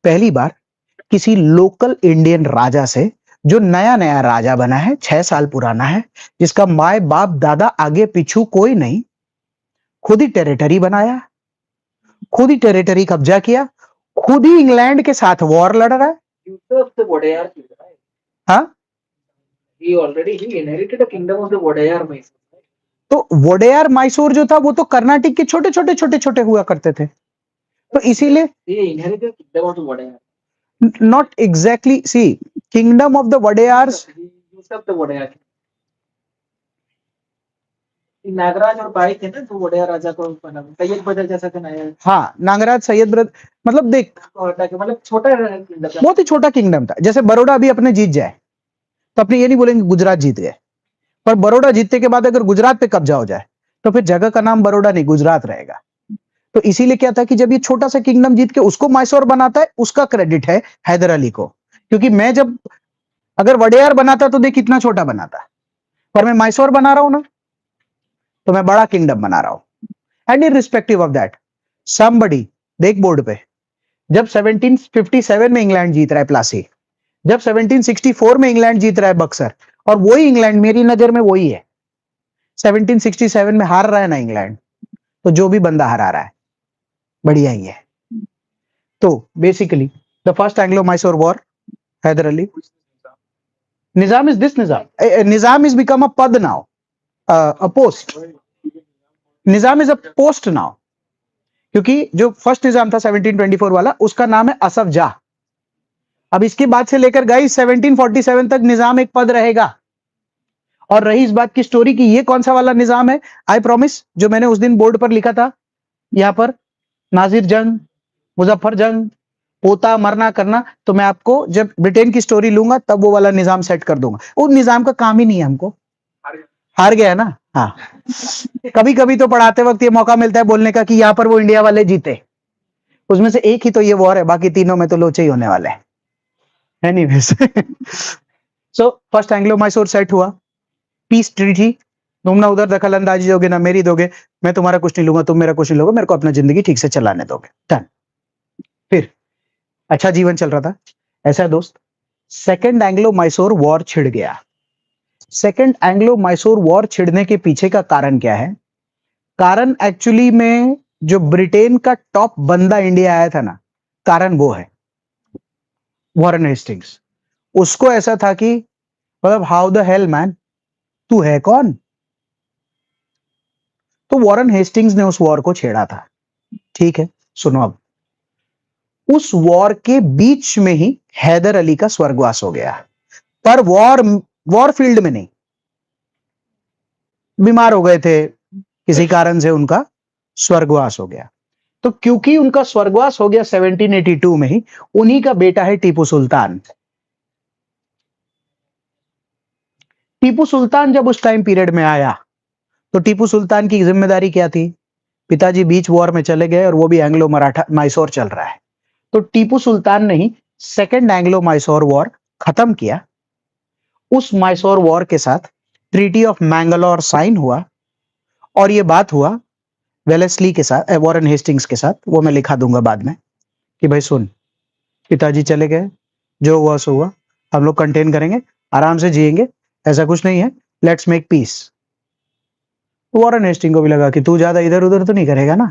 पहली बार किसी लोकल इंडियन राजा से, जो नया नया राजा बना है, 6 साल पुराना है, जिसका माए बाप दादा आगे पीछू कोई नहीं, खुद ही टेरिटरी बनाया, खुद ही टेरिटरी कब्जा किया, खुद ही इंग्लैंड के साथ वॉर लड़ रहा है। हाँ, he inherited a kingdom of the Wadayar Mysore. तो वोडेयार मैसूर जो था वो तो कर्नाटक के छोटे छोटे छोटे छोटे हुआ करते थे, तो इसीलिए he inherited the kingdom of the Wadayar. Not exactly, see, kingdom of the Wadayars, He used up the Wadayar. Nagraj और भाई थे ना, तो वोडेयर राजा को सैयद ब्रदर जैसा बनाया। हाँ, नागराज सैयद ब्रदर, मतलब देख मतलब छोटा किंगडम, बहुत ही छोटा किंगडम था। जैसे बड़ौदा अभी अपने जीत जाए तो अपने ये नहीं बोलेंगे गुजरात जीत गए, पर बड़ौदा जीतने के बाद अगर गुजरात पे कब्जा हो जाए तो फिर जगह का नाम बड़ौदा नहीं गुजरात रहेगा। तो इसीलिए क्या था कि जब ये छोटा सा किंगडम जीत के उसको मैसूर बनाता है, उसका क्रेडिट है हैदर अली को। क्योंकि मैं जब अगर वडेयार बनाता तो देख कितना छोटा बनाता, पर मैं मैसूर बना रहा हूं ना, तो मैं बड़ा किंगडम बना रहा हूं। And irrespective of that, somebody देख बोर्ड पे, जब 1757 में इंग्लैंड जीत रहा है प्लासी, जब 1764 में इंग्लैंड जीत रहा है बक्सर, और वही इंग्लैंड मेरी नजर में वही है 1767 में हार रहा है ना इंग्लैंड, तो जो भी बंदा हरा रहा है बढ़िया ही है। तो basically the first Anglo Mysore war, Hyder Ali, Nizam is this, Nizam is become a पद now, a post, Nizam is a post now, क्योंकि जो फर्स्ट निजाम था 1724 वाला, उसका नाम है असफ जा। अब इसके बाद से लेकर गाइस 1747 तक निजाम एक पद रहेगा। और रही इस बात की स्टोरी कि ये कौन सा वाला निजाम है, आई प्रॉमिस, जो मैंने उस दिन बोर्ड पर लिखा था, यहां पर नासिर जंग, मुजफ्फर जंग, पोता मरना करना, तो मैं आपको जब ब्रिटेन की स्टोरी लूंगा तब वो वाला निजाम सेट कर दूंगा। वो निजाम का काम ही नहीं है, हमको हार गया है ना। हाँ, कभी कभी तो पढ़ाते वक्त ये मौका मिलता है बोलने का कि यहां पर वो इंडिया वाले जीते, उसमें से एक ही तो ये वॉर है, बाकी तीनों में तो लोचे ही होने वाले हैं। Anyways, so first Anglo Mysore set हुआ, पीस ट्रीटी, तुम ना उधर दखल अंदाजी दोगे ना मेरी दोगे, मैं तुम्हारा कुछ नहीं लूंगा, तुम मेरा कुछ नहीं लोगे, मेरे को अपना जिंदगी ठीक से चलाने दोगे, डन। फिर अच्छा जीवन चल रहा था, ऐसा दोस्त, सेकेंड एंग्लो मैसूर वॉर छिड़ गया। सेकेंड एंग्लो मैसूर वॉर छिड़ने के पीछे का कारण क्या है? कारण एक्चुअली में जो ब्रिटेन का टॉप बंदा इंडिया आया था ना, कारण वो है वॉरेन हेस्टिंग्स। उसको ऐसा था कि मतलब हाउ द हेल मैन, तू है कौन? तो वॉरेन हेस्टिंग्स ने उस वॉर को छेड़ा था। ठीक है, सुनो अब, उस वॉर के बीच में ही हैदर अली का स्वर्गवास हो गया, पर वॉर फील्ड में नहीं, बीमार हो गए थे किसी कारण से, उनका स्वर्गवास हो गया। तो क्योंकि उनका स्वर्गवास हो गया 1782 में ही, उन्हीं का बेटा है टीपू सुल्तान। टीपू सुल्तान जब उस टाइम पीरियड में आया तो टीपू सुल्तान की जिम्मेदारी क्या थी? पिताजी बीच वॉर में चले गए और वो भी एंग्लो मराठा मैसूर चल रहा है, तो टीपू सुल्तान ने ही सेकेंड एंग्लो मैसूर वॉर खत्म किया। उस मैसूर वॉर के साथ ट्रीटी ऑफ मैंगलोर साइन हुआ, और ये बात हुआ वेलेस्ली के साथ, वॉरेन हेस्टिंग्स के साथ, वो मैं लिखा दूंगा बाद में कि भाई सुन, पिताजी चले गए, जो हुआ सो हुआ, हम लोग कंटेन करेंगे, आराम से जिएंगे, ऐसा कुछ नहीं है, let's make peace. Warren Hasting को भी लगा कि तू ज्यादा इधर उधर तो नहीं करेगा ना,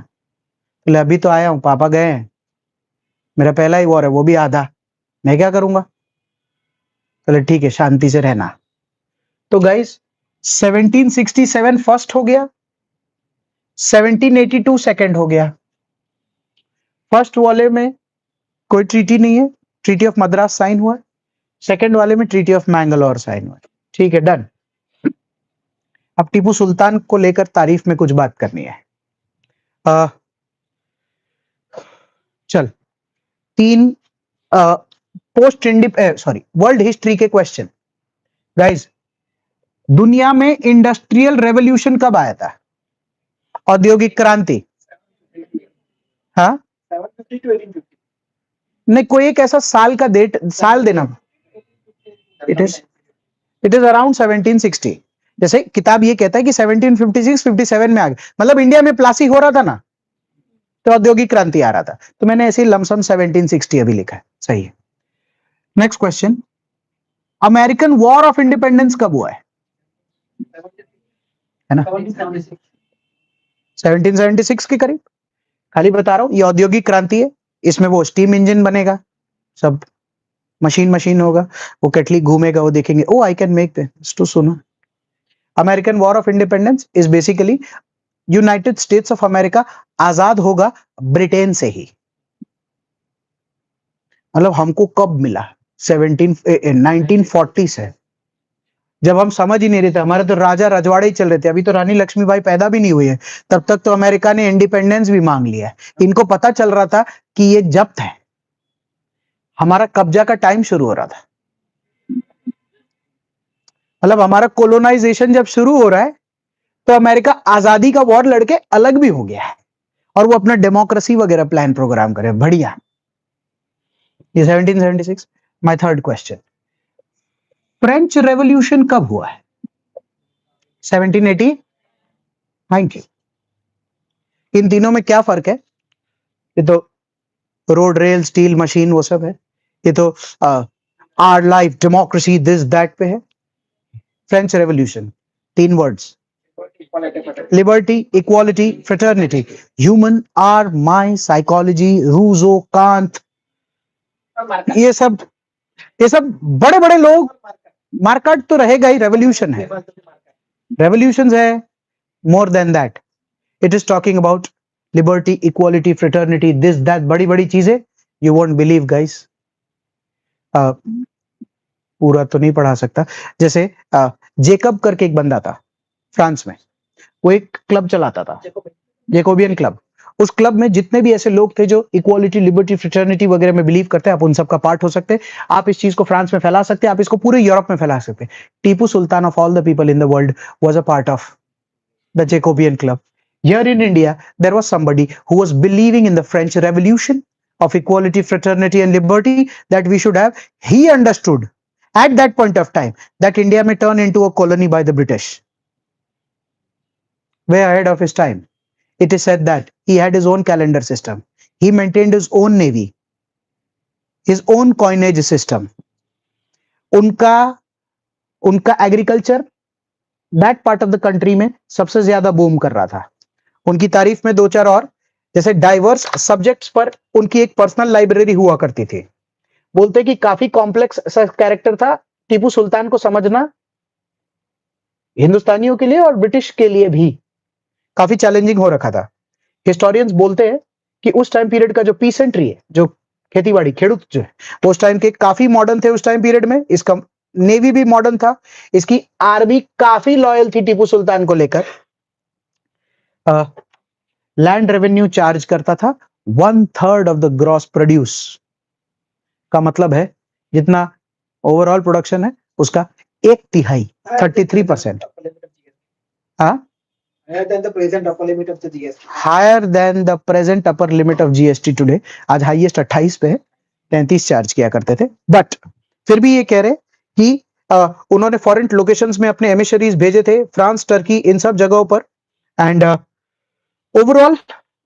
बोले अभी तो आया हूं, पापा गए हैं, मेरा पहला ही वॉर है, वो भी आधा, मैं क्या करूंगा? बोले ठीक है, शांति से रहना। तो गाइस 1767 फर्स्ट हो गया, 1782 सेकंड हो गया। फर्स्ट वाले में कोई ट्रीटी नहीं है, ट्रीटी ऑफ मद्रास साइन हुआ, सेकंड वाले में ट्रीटी ऑफ मैंगलोर साइन हुआ। ठीक है, डन। अब टीपू सुल्तान को लेकर तारीफ में कुछ बात करनी है। चल, तीन पोस्ट वर्ल्ड हिस्ट्री के क्वेश्चन। गाइस, दुनिया में इंडस्ट्रियल रेवोल्यूशन कब आया था? औद्योगिक क्रांति। हाँ, 750 to 1850. नहीं, कोई एक ऐसा साल का साल देना। It is around 1760। जैसे किताब ये कहता है कि 1756-57 में आ गया, मतलब इंडिया में प्लासी हो रहा था ना, तो औद्योगिक क्रांति आ रहा था, तो मैंने ऐसे ही लमसम 1760 अभी लिखा है, सही है। Next question, American War of independence कब हुआ है? है ना, 1776. 1776 के करीब। खाली बता रहा हूं, ये औद्योगिक क्रांति है, इसमें वो स्टीम इंजन बनेगा, सब मशीन होगा, वो केटली घूमेगा, वो देखेंगे, oh I can make this to सुनो। American War of Independence is basically United States of America आजाद होगा ब्रिटेन से ही। मतलब हमको कब मिला? 1940 से, जब हम समझ ही नहीं रहे थे, हमारे तो राजा रजवाड़े ही चल रहे थे, अभी तो रानी लक्ष्मीबाई पैदा भी नहीं हुई है, तब तक तो अमेरिका ने इंडिपेंडेंस भी मांग लिया है। इनको पता चल रहा था कि ये जब्त है, हमारा कब्जा का टाइम शुरू हो रहा था। मतलब हमारा कोलोनाइजेशन जब शुरू हो रहा है, तो अमेरिका आजादी का वॉर लड़के अलग भी हो गया है, और वो अपना डेमोक्रेसी वगैरह प्लान प्रोग्राम करे, बढ़िया। ये 1776। My third question, French revolution कब हुआ है? 1780, 90। इन तीनों में क्या फर्क है? ये तो रोड, रेल, स्टील, मशीन, वो सब है। ये तो our life, democracy, this that पे है। French revolution, 3 words, liberty, equality, fraternity, human are my psychology, Rousseau, Kant, ये सब बड़े बड़े लोग, मार्केट तो रहेगा ही, रेवोल्यूशन है, रेवोल्यूशन है, more than that. It is talking about liberty, equality, fraternity, this that, बड़ी बड़ी चीजें। यू वोंट बिलीव गाइस, पूरा तो नहीं पढ़ा सकता। जैसे जेकब करके एक बंदा था फ्रांस में, वो एक क्लब चलाता था, जेकोबियन क्लब। उस क्लब में जितने भी ऐसे लोग थे जो इक्वालिटी, लिबर्टी, फ्रेटर्निटी वगैरह में बिलीव करते हैं, आप उन सब का पार्ट हो सकते हैं। आप इस चीज को फ्रांस में फैला सकते हैं, आप इसको पूरे यूरोप में फैला सकते हैं। Tipu Sultan of all the people in the world was a part of the Jacobin Club. Here in India, there was somebody who was believing in the French Revolution of equality, fraternity, and liberty that we should have. He understood at that point of time that India may turn into a colony by the British. Way ahead of his time. It is said that he had his own calendar system. He maintained his own navy, his own coinage system. उनका agriculture that part of the country में सबसे ज्यादा boom कर रहा था। उनकी तारीफ में 2-4 और, जैसे डाइवर्स सब्जेक्ट्स पर उनकी एक पर्सनल लाइब्रेरी हुआ करती थी। बोलते कि काफी कॉम्प्लेक्स कैरेक्टर था, टीपू सुल्तान को समझना हिंदुस्तानियों के लिए और ब्रिटिश के लिए भी काफी चैलेंजिंग हो रखा था। हिस्टोरियंस बोलते हैं कि उस टाइम पीरियड का जो पीसेंट्री है, जो खेतीबाड़ी, खेडूत जो है वो उस टाइम के काफी मॉडर्न थे उस टाइम पीरियड में। इसका नेवी भी मॉडर्न था, इसकी आर्मी काफी लॉयल थी टीपू सुल्तान को लेकर। लैंड रेवेन्यू चार्ज करता था 1/3 ऑफ द ग्रॉस प्रोड्यूस, का मतलब है जितना ओवरऑल प्रोडक्शन है उसका 1/3, 33%। हाँ, Higher than the present upper limit of the GST. Higher than the present upper limit of GST today. आज हाईएस्ट 28 पे है, 33 चार्ज किया करते थे। बट फिर भी ये कह रहे कि उन्होंने फॉरेन लोकेशंस में अपने एमिशरीज भेजे थे, फ्रांस, टर्की, इन सब जगहों पर। एंड ओवरऑल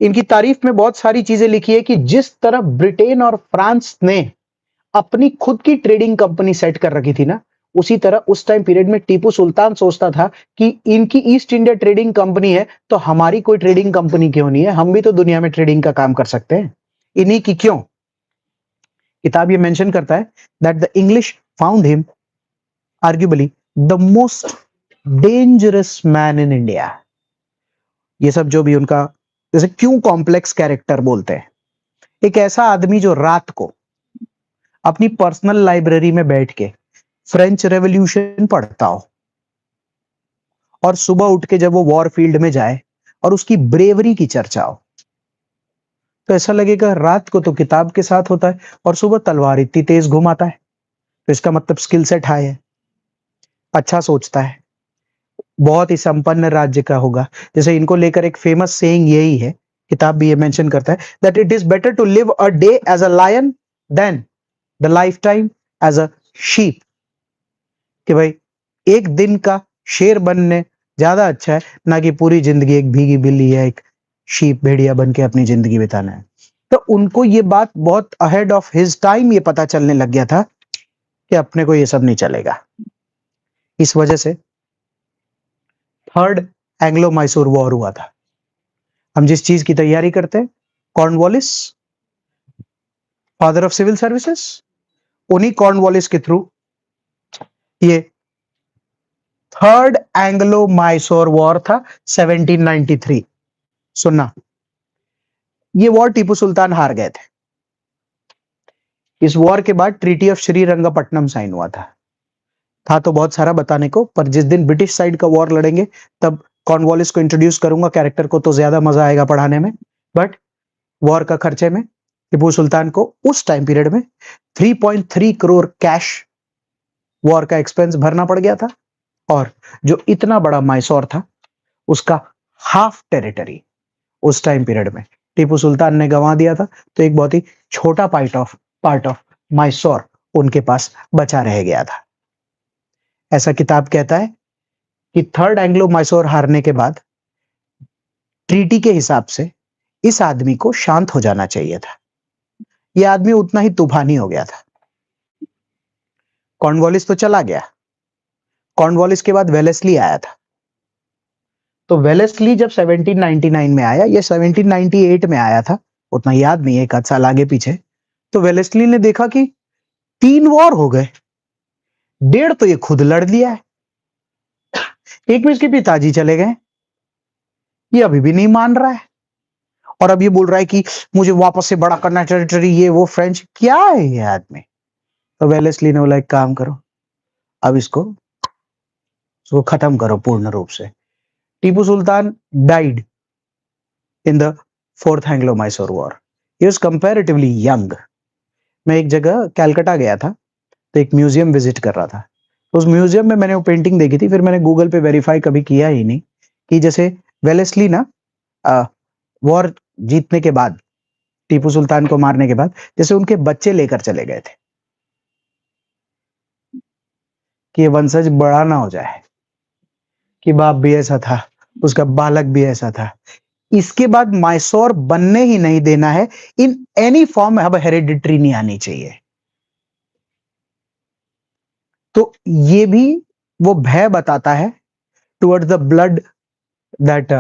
इनकी तारीफ में बहुत सारी चीजें लिखी है कि जिस तरह ब्रिटेन और फ्रांस ने अपनी खुद की ट्रेडिंग कंपनी सेट कर रखी थी ना, उसी तरह उस टाइम पीरियड में टीपू सुल्तान सोचता था कि इनकी ईस्ट इंडिया ट्रेडिंग कंपनी है तो हमारी कोई ट्रेडिंग कंपनी क्यों नहीं है, हम भी तो दुनिया में ट्रेडिंग का काम कर सकते हैं, इन्हीं की क्यों। किताब ये मेंशन करता है that the English found him arguably the most dangerous man in India. ये सब जो भी उनका, जैसे क्यों कॉम्प्लेक्स कैरेक्टर बोलते हैं, एक ऐसा आदमी जो रात को अपनी पर्सनल लाइब्रेरी में बैठ के फ्रेंच रेवोल्यूशन पढ़ता हो और सुबह उठ के जब वो वॉर फील्ड में जाए और उसकी ब्रेवरी की चर्चा हो, तो ऐसा लगेगा रात को तो किताब के साथ होता है और सुबह तलवार इतनी तेज घुमाता है, तो इसका मतलब स्किल सेट हाई है, अच्छा सोचता है, बहुत ही संपन्न राज्य का होगा। जैसे इनको लेकर एक फेमस सेइंग यही है, किताब भी ये मेंशन करता है that it is better to live a day as a lion than the life time as a sheep. कि भाई एक दिन का शेर बनने ज्यादा अच्छा है ना कि पूरी जिंदगी एक भीगी बिल्ली या एक शीप, भेड़िया बन के अपनी जिंदगी बिताना है। तो उनको ये बात बहुत अहेड ऑफ हिज टाइम ये पता चलने लग गया था कि अपने को ये सब नहीं चलेगा। इस वजह से थर्ड एंग्लो मैसूर वॉर हुआ था। हम जिस चीज की तैयारी करते हैं, Cornwallis father of civil services, उन्हीं कॉर्नवालिस के थ्रू ये थर्ड एंग्लो मैसूर वॉर था 1793। सुनना, ये वॉर टीपू सुल्तान हार गए थे। इस वॉर के बाद ट्रीटी ऑफ श्रीरंगपट्टनम साइन हुआ था तो बहुत सारा बताने को, पर जिस दिन ब्रिटिश साइड का वॉर लड़ेंगे तब कॉर्नवालिस को इंट्रोड्यूस करूंगा कैरेक्टर को, तो ज्यादा मजा आएगा पढ़ाने में। बट वॉर का खर्चे में टीपू सुल्तान को उस टाइम पीरियड में 3.3 करोड़ कैश वॉर का एक्सपेंस भरना पड़ गया था, और जो इतना बड़ा मैसूर था उसका हाफ टेरिटरी उस टाइम पीरियड में टीपू सुल्तान ने गंवा दिया था। तो एक बहुत ही छोटा पार्ट ऑफ मैसूर उनके पास बचा रह गया था। ऐसा किताब कहता है कि थर्ड एंग्लो मैसूर हारने के बाद ट्रीटी के हिसाब से इस आदमी को शांत हो जाना चाहिए था। यह आदमी उतना ही तूफानी हो गया था। कॉर्नवालिस तो चला गया, कॉर्नवालिस के बाद वेलेस्ली आया था। तो वेलेस्ली जब 1799 में आया, ये 1798 में आया था, उतना याद नहीं है, एक आध साल आगे पीछे। तो वेलेस्ली ने देखा कि 3 वॉर हो गए, 1.5 तो ये खुद लड़ लिया है, एक में इसके पिताजी चले गए, ये अभी भी नहीं मान रहा है, और अब ये बोल रहा है कि मुझे वापस से बड़ा करना टेरिटरी, ये वो फ्रेंच, क्या है ये आदमी। तो वेलेस्ली ने बोला एक काम करो, अब इसको खत्म करो पूर्ण रूप से। Tipu Sultan died in the fourth Anglo Mysore war. He was comparatively young. मैं एक जगह कैलकाटा गया था, तो एक म्यूजियम विजिट कर रहा था। उस म्यूजियम में मैंने वो पेंटिंग देखी थी, फिर मैंने गूगल पे वेरीफाई कभी किया ही नहीं कि जैसे वेलेस्ली ना वॉर जीतने के बाद, टीपू सुल्तान को मारने के बाद, जैसे उनके बच्चे लेकर चले गए थे कि ये वंशज बड़ा ना हो जाए, कि बाप भी ऐसा था, उसका बालक भी ऐसा था। इसके बाद मैसूर बनने ही नहीं देना है इन एनी फॉर्म। अब हेरिडिटरी नहीं आनी चाहिए। तो ये भी वो भय बताता है towards the blood that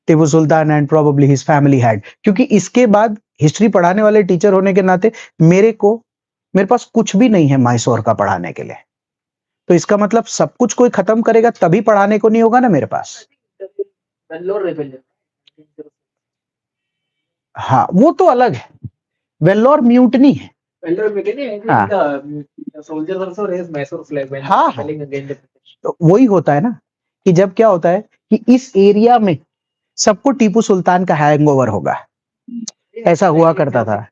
Tipu sultan and probably his family had. क्योंकि इसके बाद हिस्ट्री पढ़ाने वाले टीचर होने के नाते मेरे पास कुछ भी नहीं है मैसूर का पढ़ाने के लिए। तो इसका मतलब सब कुछ कोई खत्म करेगा तभी पढ़ाने को नहीं होगा ना मेरे पास। Bangalore rebellion. हाँ, वो तो अलग है, वेल्लोर म्यूटनी है। Well, Britain, हाँ the soldiers also raised Mysore flag when हाँ हाँ, rebelling against the British. तो वही होता है ना कि जब क्या होता है कि इस एरिया में सबको टीपू सुल्तान का हैंगओवर होगा, ऐसा हुआ करता था।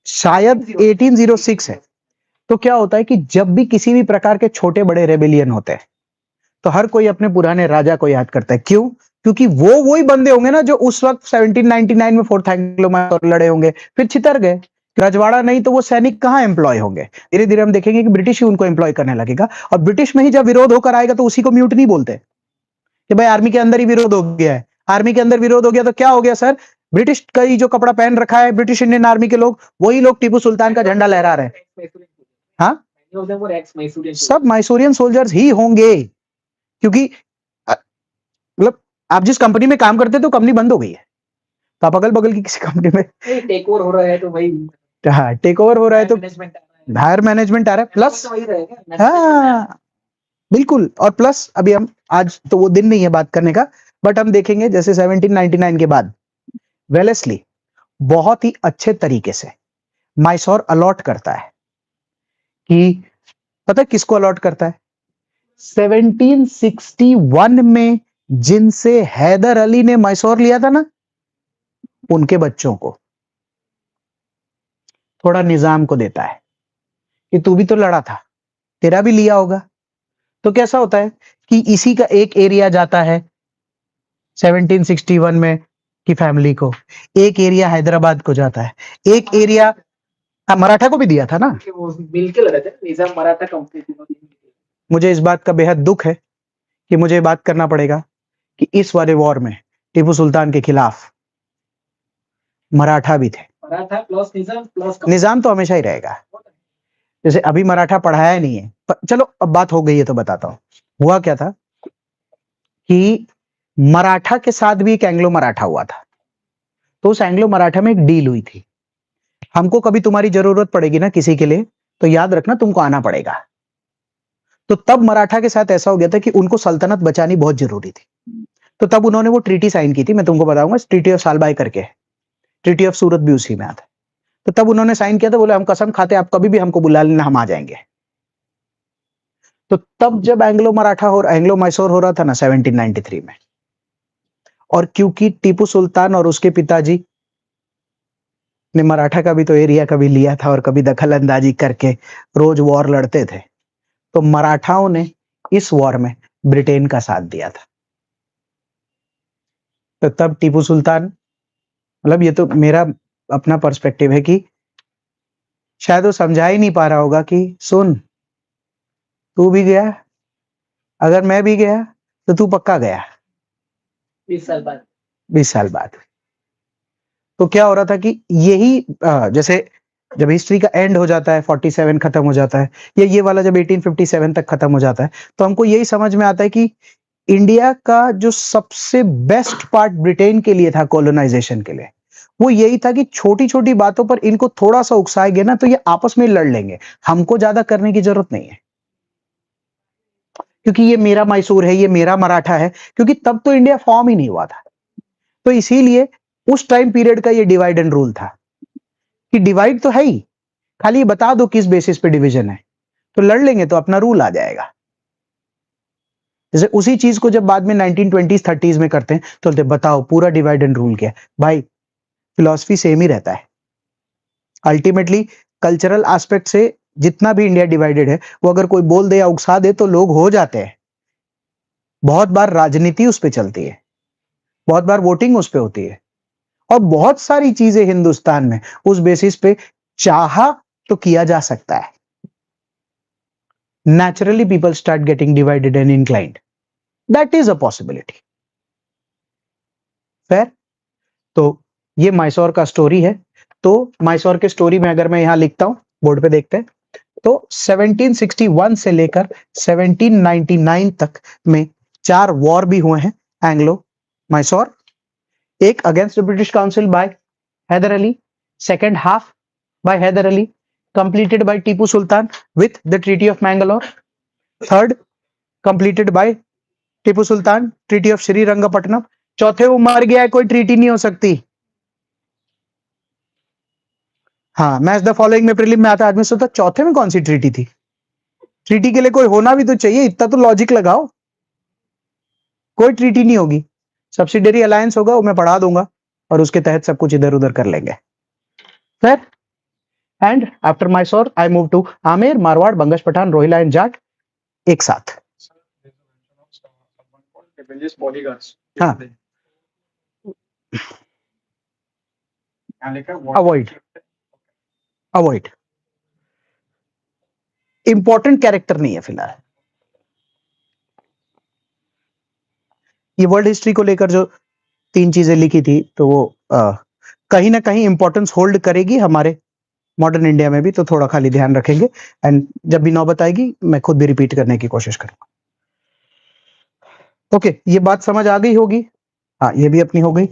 शायद 1806 है। तो क्या होता है कि जब भी किसी भी प्रकार के छोटे बड़े रेबेलियन होते हैं तो हर कोई अपने पुराने राजा को याद करता है। क्यों? क्योंकि वो वही बंदे होंगे ना जो उस वक्त 1799 में फोर्थ एंग्लो मैसूर लड़े होंगे, फिर छितर गए। रजवाड़ा नहीं तो वो सैनिक कहाँ एम्प्लॉय होंगे? धीरे धीरे हम देखेंगे कि ब्रिटिश ही उनको एम्प्लॉय करने लगेगा, और ब्रिटिश में ही जब विरोध होकर आएगा तो उसी को म्यूटनी बोलते हैं कि भाई आर्मी के अंदर ही विरोध हो गया है। आर्मी के अंदर विरोध हो गया तो क्या हो गया सर? ब्रिटिश का ही जो कपड़ा पहन रखा है ब्रिटिश इंडियन आर्मी के लोग, वही लोग टीपू सुल्तान का झंडा लहरा रहे हैं। हाँ, Many of them were ex-Mysorean सब मैसूरियन सोल्जर्स ही होंगे, क्योंकि मतलब आप जिस कंपनी में काम करते तो कंपनी बंद हो गई है, तो आप अगल बगल की किसी कंपनी में टेक ओवर हो रहा है तो भाई हाँ टेक ओवर हो रहा है तो मैनेजमेंट आ रहा है, हायर मैनेजमेंट आ रहा है, प्लस तो वही रहेगा। हाँ बिल्कुल, और प्लस अभी हम आज तो वो दिन नहीं है बात करने का, बट हम देखेंगे जैसे 1799 के बाद वेलेस्ली बहुत ही अच्छे तरीके से मैसूर अलॉट करता है। कि पता है किसको अलॉट करता है? 1761 में जिनसे हैदर अली ने मैसूर लिया था ना, उनके बच्चों को थोड़ा निजाम को देता है कि तू भी तो लड़ा था, तेरा भी लिया होगा। तो कैसा होता है कि इसी का एक एरिया जाता है 1761 में की फैमिली को, एक एरिया हैदराबाद को जाता है, एक एरिया मराठा को भी दिया था ना। वो मिल के लड़े थे, निजाम मराठा कंपनी थी। मुझे इस बात का बेहद दुख है कि मुझे ये बात करना पड़ेगा कि इस वाले वॉर में टीपू सुल्तान के खिलाफ मराठा भी थे। मराठा प्लस प्लस निजाम तो हमेशा ही रहेगा। जैसे अभी मराठा पढ़ाया नहीं है, चलो अब बात हो गई है तो बताता हूं। हुआ क्या था कि मराठा के साथ भी एक एंग्लो मराठा हुआ था। तो उस एंग्लो मराठा में एक डील हुई थी, हमको कभी तुम्हारी जरूरत पड़ेगी ना किसी के लिए तो याद रखना तुमको आना पड़ेगा। तो तब मराठा के साथ ऐसा हो गया था कि उनको सल्तनत बचानी बहुत जरूरी थी। तो तब उन्होंने वो ट्रीटी साइन की थी, मैं तुमको बताऊंगा, ट्रीटी ऑफ सालबाई करके, ट्रीटी ऑफ सूरत भी उसी में आता है। तो तब उन्होंने साइन किया था, बोले हम कसम खाते आप कभी भी हमको बुला लेना, हम आ जाएंगे। तो तब जब एंग्लो मैसूर हो रहा था ना 1793 में, और क्योंकि टीपू सुल्तान और उसके पिताजी ने मराठा का भी तो एरिया कभी लिया था और कभी दखल अंदाजी करके रोज वॉर लड़ते थे, तो मराठाओं ने इस वॉर में ब्रिटेन का साथ दिया था। तो तब टीपू सुल्तान, मतलब ये तो मेरा अपना पर्सपेक्टिव है कि शायद वो समझा ही नहीं पा रहा होगा कि सुन, तू भी गया, अगर मैं भी गया तो तू पक्का गया 20 साल बाद। 20 साल बाद। तो क्या हो रहा था कि यही जैसे जब हिस्ट्री का एंड हो जाता है 47 खत्म हो जाता है, या ये वाला जब 1857 तक खत्म हो जाता है, तो हमको यही समझ में आता है कि इंडिया का जो सबसे बेस्ट पार्ट ब्रिटेन के लिए था कॉलोनाइजेशन के लिए, वो यही था कि छोटी छोटी बातों पर इनको थोड़ा सा उकसाएंगे ना तो ये आपस में लड़ लेंगे, हमको ज्यादा करने की जरूरत नहीं है, क्योंकि ये मेरा मैसूर है, ये मेरा मराठा है। क्योंकि तब तो इंडिया फॉर्म ही नहीं हुआ था, तो इसीलिए उस टाइम पीरियड का ये डिवाइड एंड रूल था कि डिवाइड तो है ही, खाली बता दो किस बेसिस पे डिवीजन है, तो लड़ लेंगे तो अपना रूल आ जाएगा। जैसे उसी चीज को जब बाद में 1920s 30s में करते हैं तो बोलते बताओ पूरा डिवाइड एंड रूल क्या है। भाई फिलॉसफी सेम ही रहता है, अल्टीमेटली कल्चरल एस्पेक्ट से जितना भी इंडिया डिवाइडेड है, वो अगर कोई बोल दे या उकसा दे तो लोग हो जाते हैं। बहुत बार राजनीति उस पर चलती है, बहुत बार वोटिंग उस पर होती है, और बहुत सारी चीजें हिंदुस्तान में उस बेसिस पे चाहा तो किया जा सकता है। Naturally people start getting divided and inclined, that is a possibility. Fair? तो ये मैसूर का स्टोरी है। तो मैसूर के स्टोरी में अगर मैं यहां लिखता हूं, बोर्ड पे देखते हैं, तो 1761 से लेकर 1799 तक में 4 वॉर भी हुए हैं एंग्लो मैसूर। एक against the British council by Haider Ali, second half by Haider Ali, completed by Tipu Sultan with the treaty of Mangalore. Third completed by Tipu Sultan, treaty of Srirangapatnam. चौथे वो मर गया है, कोई ट्रीटी नहीं हो सकती। हाँ, मैच द फॉलोइंग में प्रीलिम में आता, आदमी सोचता चौथे में कौन सी ट्रीटी थी। ट्रीटी के लिए कोई होना भी तो चाहिए, इतना तो लॉजिक लगाओ। कोई ट्रीटी नहीं होगी, सब्सिडियरी अलायंस होगा, वो मैं पढ़ा दूंगा और उसके तहत सब कुछ इधर उधर कर लेंगे। फिर and after Mysore I move to Amer, Marwar, Bangash Pathan, Rohilla and Jat एक साथ। हाँ, अवॉइड अवॉइड इंपॉर्टेंट कैरेक्टर नहीं है फिलहाल। ये वर्ल्ड हिस्ट्री को लेकर जो 3 चीजें लिखी थी तो वो कहीं ना कहीं इंपॉर्टेंस होल्ड करेगी हमारे मॉडर्न इंडिया में भी, तो थोड़ा खाली ध्यान रखेंगे। एंड जब भी नौबत आएगी मैं खुद भी रिपीट करने की कोशिश करूंगा। ओके, ये बात समझ आ गई होगी। हाँ, ये भी अपनी हो गई।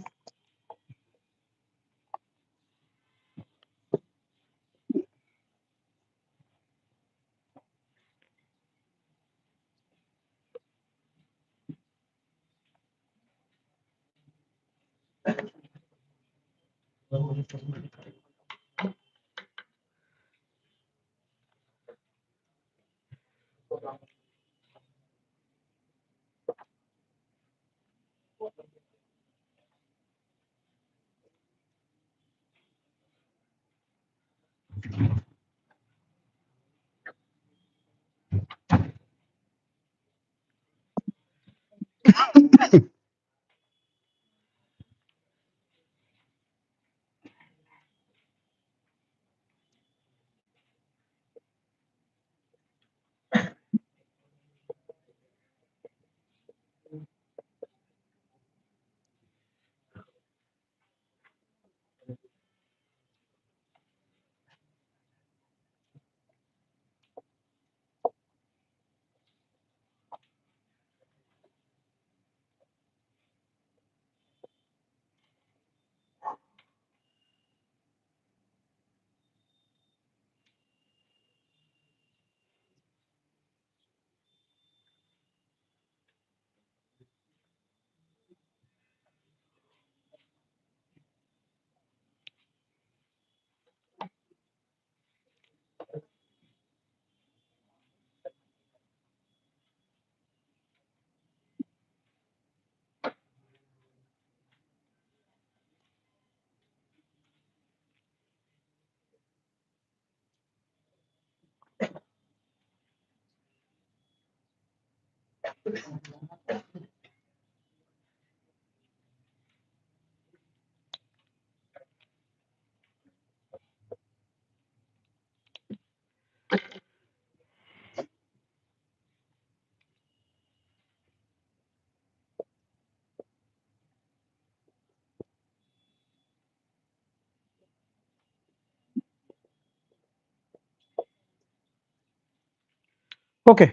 Okay,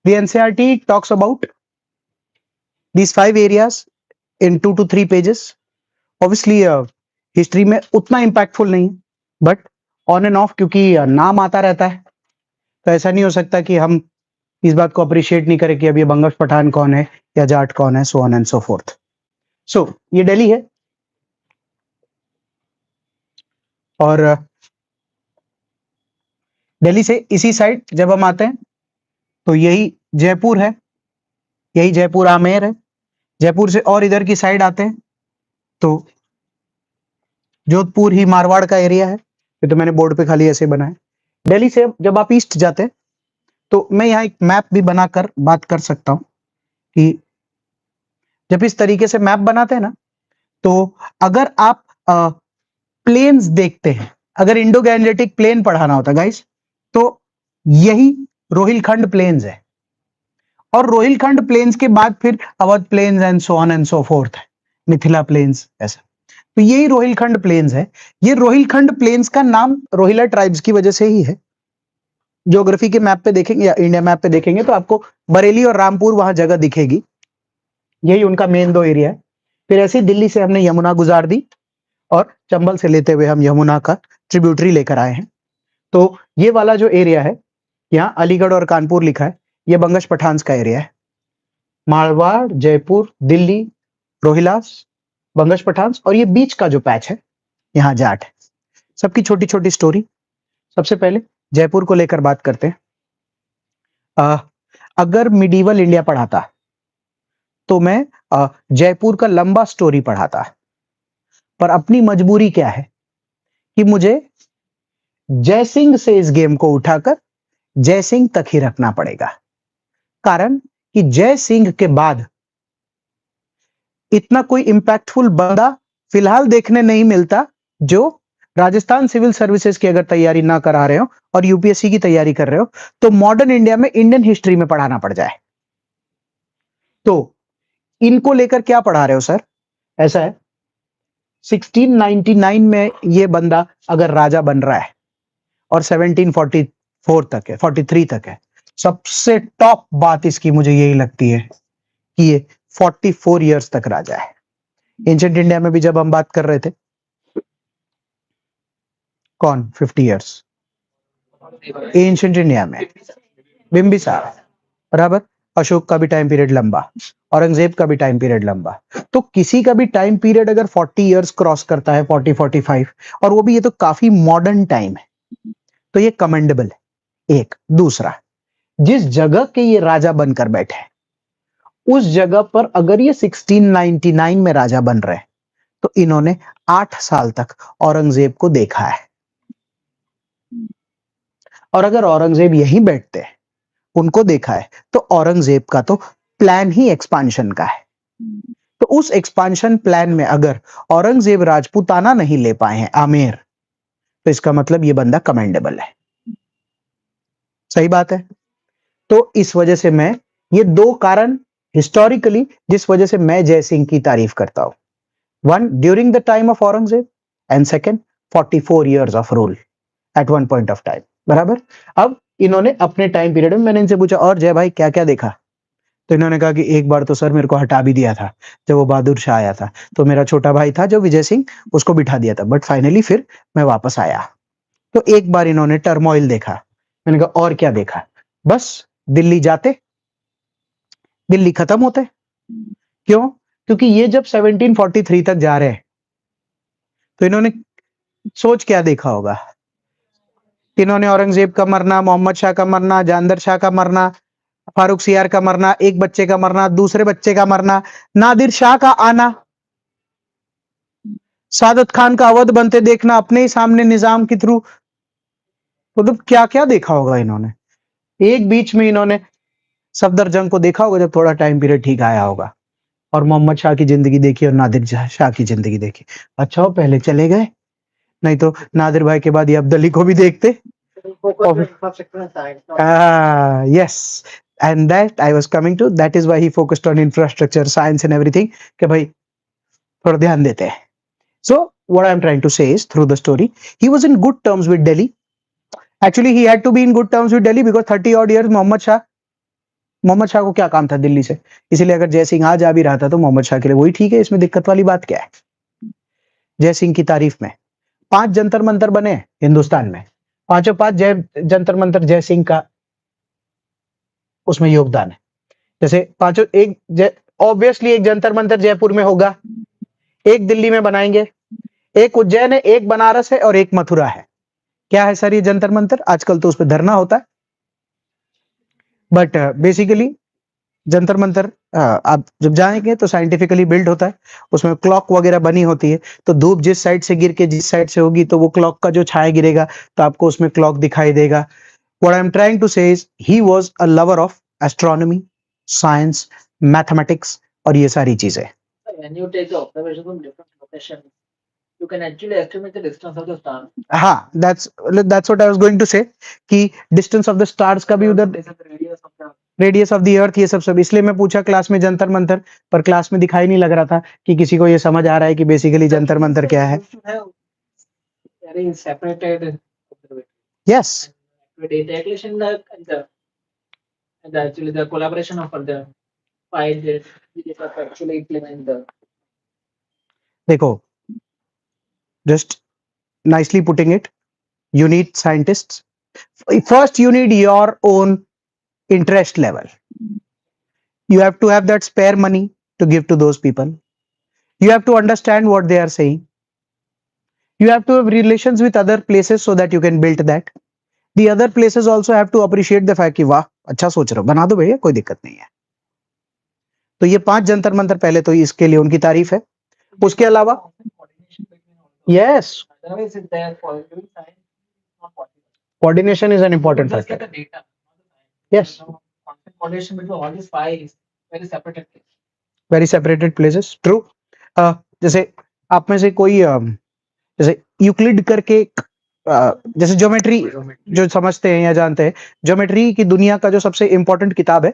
the NCERT talks about these 5 areas in 2 to 3 pages. Obviously, history में उतना इम्पैक्टफुल नहीं है, बट ऑन एंड ऑफ क्योंकि नाम आता रहता है, तो ऐसा नहीं हो सकता कि हम इस बात को अप्रिशिएट नहीं करें कि अब ये बंगश पठान कौन है या जाट कौन है, so on and so forth. सो ये दिल्ली है, और दिल्ली से इसी साइड जब हम आते हैं तो यही जयपुर है, यही जयपुर आमेर है। जयपुर से और इधर की साइड आते हैं तो जोधपुर ही मारवाड़ का एरिया है। ये तो मैंने बोर्ड पे खाली ऐसे बनाया। दिल्ली से जब आप ईस्ट जाते हैं तो मैं यहाँ एक मैप भी बनाकर बात कर सकता हूँ कि जब इस तरीके से मैप बनाते हैं ना, तो अगर आप प्लेन्स देखते हैं, अगर इंडो गैंजेटिक प्लेन पढ़ाना होता गाइस, तो यही रोहिलखंड प्लेन्स है, और रोहिलखंड प्लेन्स के बाद फिर Awadh plains and so on and so fourth है, मिथिला प्लेन्स, ऐसा। तो यही रोहिलखंड प्लेन्स है। ये रोहिलखंड प्लेन्स का नाम रोहिला ट्राइब्स की वजह से ही है। ज्योग्राफी के मैप पे देखेंगे या इंडिया मैप पे देखेंगे तो आपको बरेली और रामपुर वहां जगह दिखेगी, यही उनका मेन 2 एरिया है। फिर ऐसे दिल्ली से हमने यमुना गुजार दी और चंबल से लेते हुए हम यमुना का ट्रिब्यूटरी लेकर आए हैं। तो ये वाला जो एरिया है, यहाँ अलीगढ़ और कानपुर लिखा है, ये बंगश पठान्स का एरिया है। मारवाड़, जयपुर, दिल्ली, रोहिलास, बंगश पठान्स, और ये बीच का जो पैच है यहाँ जाट है। सबकी छोटी छोटी स्टोरी। सबसे पहले जयपुर को लेकर बात करते हैं। अगर मिडीवल इंडिया पढ़ाता तो मैं जयपुर का लंबा स्टोरी पढ़ाता, पर अपनी मजबूरी क्या है कि मुझे जयसिंह से इस गेम को उठाकर जयसिंह तक ही रखना पड़ेगा। कारण कि जयसिंह के बाद इतना कोई इंपैक्टफुल बंदा फिलहाल देखने नहीं मिलता जो राजस्थान सिविल सर्विसेज की अगर तैयारी ना करा रहे हो और यूपीएससी की तैयारी कर रहे हो तो मॉडर्न इंडिया में इंडियन हिस्ट्री में पढ़ाना पड़ जाए। तो इनको लेकर क्या पढ़ा रहे हो सर? ऐसा है, 1699 में ये बंदा अगर राजा बन रहा है और 1744 तक है, 43 तक है, सबसे टॉप बात इसकी मुझे यही लगती है कि ये 44 इयर्स तक राजा है। एंशिएंट इंडिया में भी जब हम बात कर रहे थे, कौन 50 इयर्स? एंशिएंट इंडिया में बिंबिसार, बराबर। अशोक का भी टाइम पीरियड लंबा, औरंगजेब का भी टाइम पीरियड लंबा। तो किसी का भी टाइम पीरियड अगर 40 इयर्स क्रॉस करता है, 40-45, और वो भी ये तो काफी मॉडर्न टाइम है, तो ये कमेंडेबल है। एक दूसरा, जिस जगह के ये राजा बनकर बैठे हैं उस जगह पर अगर ये 1699 में राजा बन रहे हैं तो इन्होंने 8 साल तक औरंगजेब को देखा है। और अगर औरंगजेब यहीं बैठते हैं, उनको देखा है, तो औरंगजेब का तो प्लान ही एक्सपांशन का है। तो उस एक्सपांशन प्लान में अगर औरंगजेब राजपूताना नहीं ले पाए हैं, आमेर, तो इसका मतलब ये बंदा कमेंडेबल है। सही बात है। तो इस वजह से मैं, ये दो कारण हिस्टोरिकली जिस वजह से मैं जयसिंह की तारीफ करता हूं। One, during the time of Aurangzeb, and second 44 years of rule at one point of time, बराबर। अब इन्होंने अपने टाइम पीरियड में, मैंने इनसे पूछा और जय भाई क्या क्या देखा, तो इन्होंने कहा कि एक बार तो सर मेरे को हटा भी दिया था जब वो बहादुर शाह आया था, तो मेरा छोटा भाई था जो विजय सिंह, उसको बिठा दिया था, बट फाइनली फिर मैं वापस आया। तो एक बार इन्होंने टर्मोइल देखा। मैंने कहा और क्या देखा? बस दिल्ली जाते, दिल्ली खत्म होते। क्यों? क्योंकि ये जब 1743 तक जा रहे हैं तो इन्होंने सोच क्या देखा होगा? इन्होंने औरंगजेब का मरना, मोहम्मद शाह का मरना, जानदर शाह का मरना, फारूक सियार का मरना, एक बच्चे का मरना, दूसरे बच्चे का मरना, नादिर शाह का आना, सादत खान का अवध बनते देखना अपने ही सामने निजाम के थ्रू। मतलब क्या क्या देखा होगा इन्होंने। एक बीच में इन्होंने सफदर जंग को देखा होगा जब थोड़ा टाइम पीरियड ठीक आया होगा, और मोहम्मद शाह की जिंदगी देखी और नादिर शाह की जिंदगी देखी। अच्छा वो पहले चले गए, नहीं तो नादिर भाई के बाद ये अब्दुल अली को भी देखते। Yes, and that I was coming to, that is why he focused on infrastructure, science and everything, कि भाई थोड़ा ध्यान देते हैं। So what I'm trying to say is, through the story, he was in good terms with Delhi. Actually, he had to be in good terms with Delhi because 30 odd years Mohammad Shah को क्या काम था दिल्ली से? इसलिए अगर जय सिंह आज आ भी रहा था तो मोहम्मद शाह के लिए वही ठीक है। इसमें दिक्कत वाली बात क्या है? जय सिंह की तारीफ में 5 जंतर मंतर बने हिंदुस्तान में, पांचों 5 जय जंतर मंतर जय सिंह का उसमें योगदान है। जैसे पांचों, एक ऑब्वियसली एक जंतर मंतर जयपुर में होगा, एक दिल्ली में बनाएंगे, एक उज्जैन है, एक बनारस है और एक मथुरा है। क्या है सर ये जंतर मंतर? आजकल तो उस पर धरना होता है, बट बेसिकली जंतर मंतर आप जब जाएंगे तो साइंटिफिकली बिल्ड होता है, उसमें क्लॉक वगैरह बनी होती है, तो धूप जिस साइड से गिर के जिस साइड से होगी तो वो क्लॉक का जो छाया गिरेगा तो आपको उसमें क्लॉक दिखाई देगा। What I am trying to say is he was a lover of astronomy, science, mathematics और ये सारी चीजें। When you take the observation from different locations, you can actually estimate the distance of the star. हाँ, that's what I was going to say कि distance of the stars का भी उधर, This is the radius of the radius of the earth, ये सब इसलिए मैं पूछा क्लास में जंतर मंतर, पर क्लास में दिखाई नहीं लग रहा था कि किसी को ये समझ आ रहा है कि बेसिकली जंतर मंतर क्या है। very separated observation. Yes, The data collection and actually the collaboration of the 5 days of actually implement the देखो, just nicely putting it, you need scientists. First you need your own interest level. You have to have that spare money to give to those people. You have to understand what they are saying. You have to have relations with other places so that you can build that. The other places also have to appreciate the fact कि वाह अच्छा सोच रहे हो, बना दो भैया, कोई दिक्कत नहीं है. तो ये 5 जंतर मंतर पहले तो इसके लिए उनकी तारीफ है. उसके अलावा yes, Otherwise, if they are doing science, not possible. coordination is an important Just factor. get the data, not the science. Yes, So, constant coordination between all these five is very separated case. very separated places. True. जैसे आप में से कोई जैसे Euclid करके जैसे geometry जो समझते हैं या जानते हैं, ज्योमेट्री की दुनिया का जो सबसे इंपॉर्टेंट किताब है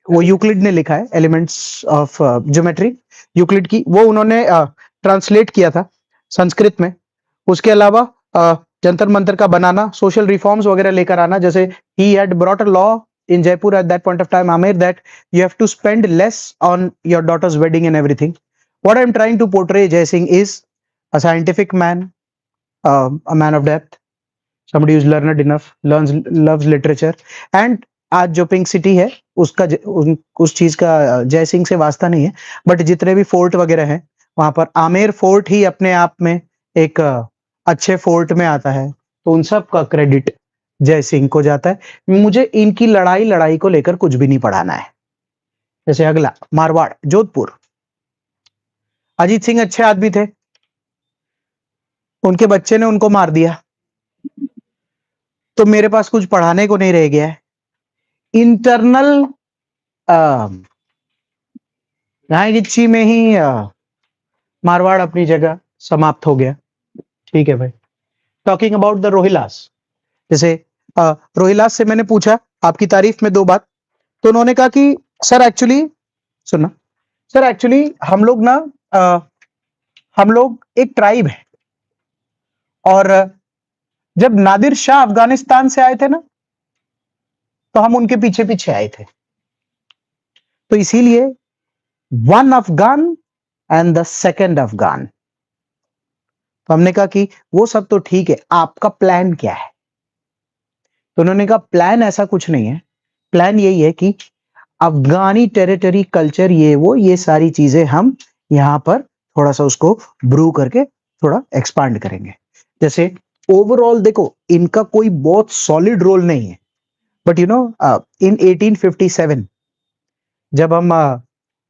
वो यूक्लिड ने लिखा है, एलिमेंट्स ऑफ ज्योमेट्री. यूक्लिड की वो उन्होंने ट्रांसलेट किया था संस्कृत में. उसके अलावा जंतर मंतर का बनाना, सोशल रिफॉर्म्स वगैरह लेकर आना. जैसे he had brought a law in Jaipur at that point of time, Amer, that you have to spend less on your daughter's wedding and everything. What I'm trying to portray Jai Singh is a scientific man, a man of depth, somebody who's learned enough, loves literature. And आज जो pink city है उसका उस चीज का जय सिंह से वास्ता नहीं है, बट जितने भी फोर्ट वगैरह हैं वहां पर आमेर फोर्ट ही अपने आप में एक अच्छे फोर्ट में आता है. तो उन सब का क्रेडिट जय सिंह को जाता है. मुझे इनकी लड़ाई को लेकर कुछ भी नहीं पढ़ाना है. जैसे अगला मारवाड़, जोधपुर. अजीत सिंह अच्छे आदमी थे, उनके बच्चे ने उनको मार दिया, तो मेरे पास कुछ पढ़ाने को नहीं रह गया है. इंटरनल गिच्ची में ही मारवाड़ अपनी जगह समाप्त हो गया. ठीक है भाई. टॉकिंग अबाउट द रोहिलास, जैसे रोहिलास से मैंने पूछा आपकी तारीफ में 2 बात, तो उन्होंने कहा कि सर एक्चुअली सुनना, सर एक्चुअली हम लोग एक ट्राइब है, और जब नादिर शाह अफगानिस्तान से आए थे ना, तो हम उनके पीछे पीछे आए थे, तो इसीलिए 1 Afghan and the second Afghan. तो हमने कहा कि वो सब तो ठीक है, आपका प्लान क्या है? तो उन्होंने कहा प्लान ऐसा कुछ नहीं है, प्लान यही है कि अफगानी टेरिटरी कल्चर ये सारी चीजें हम यहाँ पर थोड़ा सा उसको ब्रू करके थोड़ा एक्सपांड करेंगे. जैसे ओवरऑल देखो इनका कोई बहुत सॉलिड रोल नहीं है, बट यू नो इन 1857 जब हम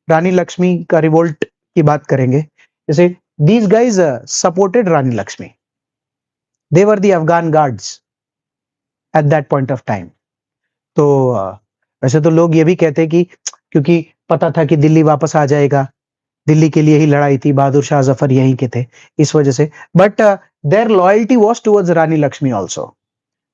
रानी लक्ष्मी का रिवोल्ट की बात करेंगे, जैसे these guys supported Rani Lakshmi, they were the Afghan guards at that point of time. तो वैसे तो लोग ये भी कहते हैं कि क्योंकि पता था कि दिल्ली वापस आ जाएगा, दिल्ली के लिए ही लड़ाई थी, बहादुर शाह जफर यहीं के थे, इस वजह से, but their loyalty was towards Rani Lakshmi also.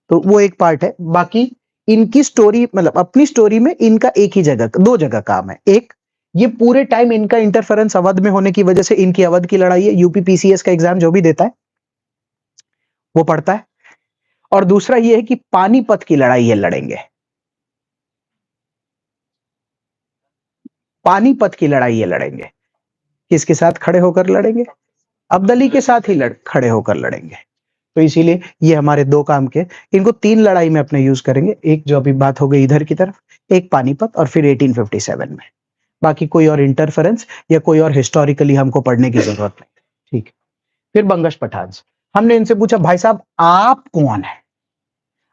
तो वो एक पार्ट है. बाकी इनकी स्टोरी, मतलब अपनी स्टोरी में इनका एक ही जगह, 2 जगह काम है. एक, ये पूरे टाइम इनका इंटरफेरेंस अवध में होने की वजह से इनकी अवध की लड़ाई है. यूपी पीसीएस का एग्जाम जो भी देता है वो पढ़ता है. और दूसरा ये है कि पानीपत की लड़ाई ये लड़ेंगे. पानीपत की लड़ाई ये लड़ेंगे. किसके साथ खड़े होकर लड़ेंगे? अब्दली के साथ ही खड़े होकर लड़ेंगे. तो इसीलिए ये हमारे 2 काम के, इनको 3 लड़ाई में अपने यूज करेंगे. एक जो अभी बात हो गई इधर की तरफ, एक पानीपत, और फिर 1857 में. बाकी कोई और इंटरफेरेंस या कोई और हिस्टोरिकली हमको पढ़ने की जरूरत नहीं. ठीक है. फिर बंगश पठान, हमने इनसे पूछा भाई साहब आप कौन है,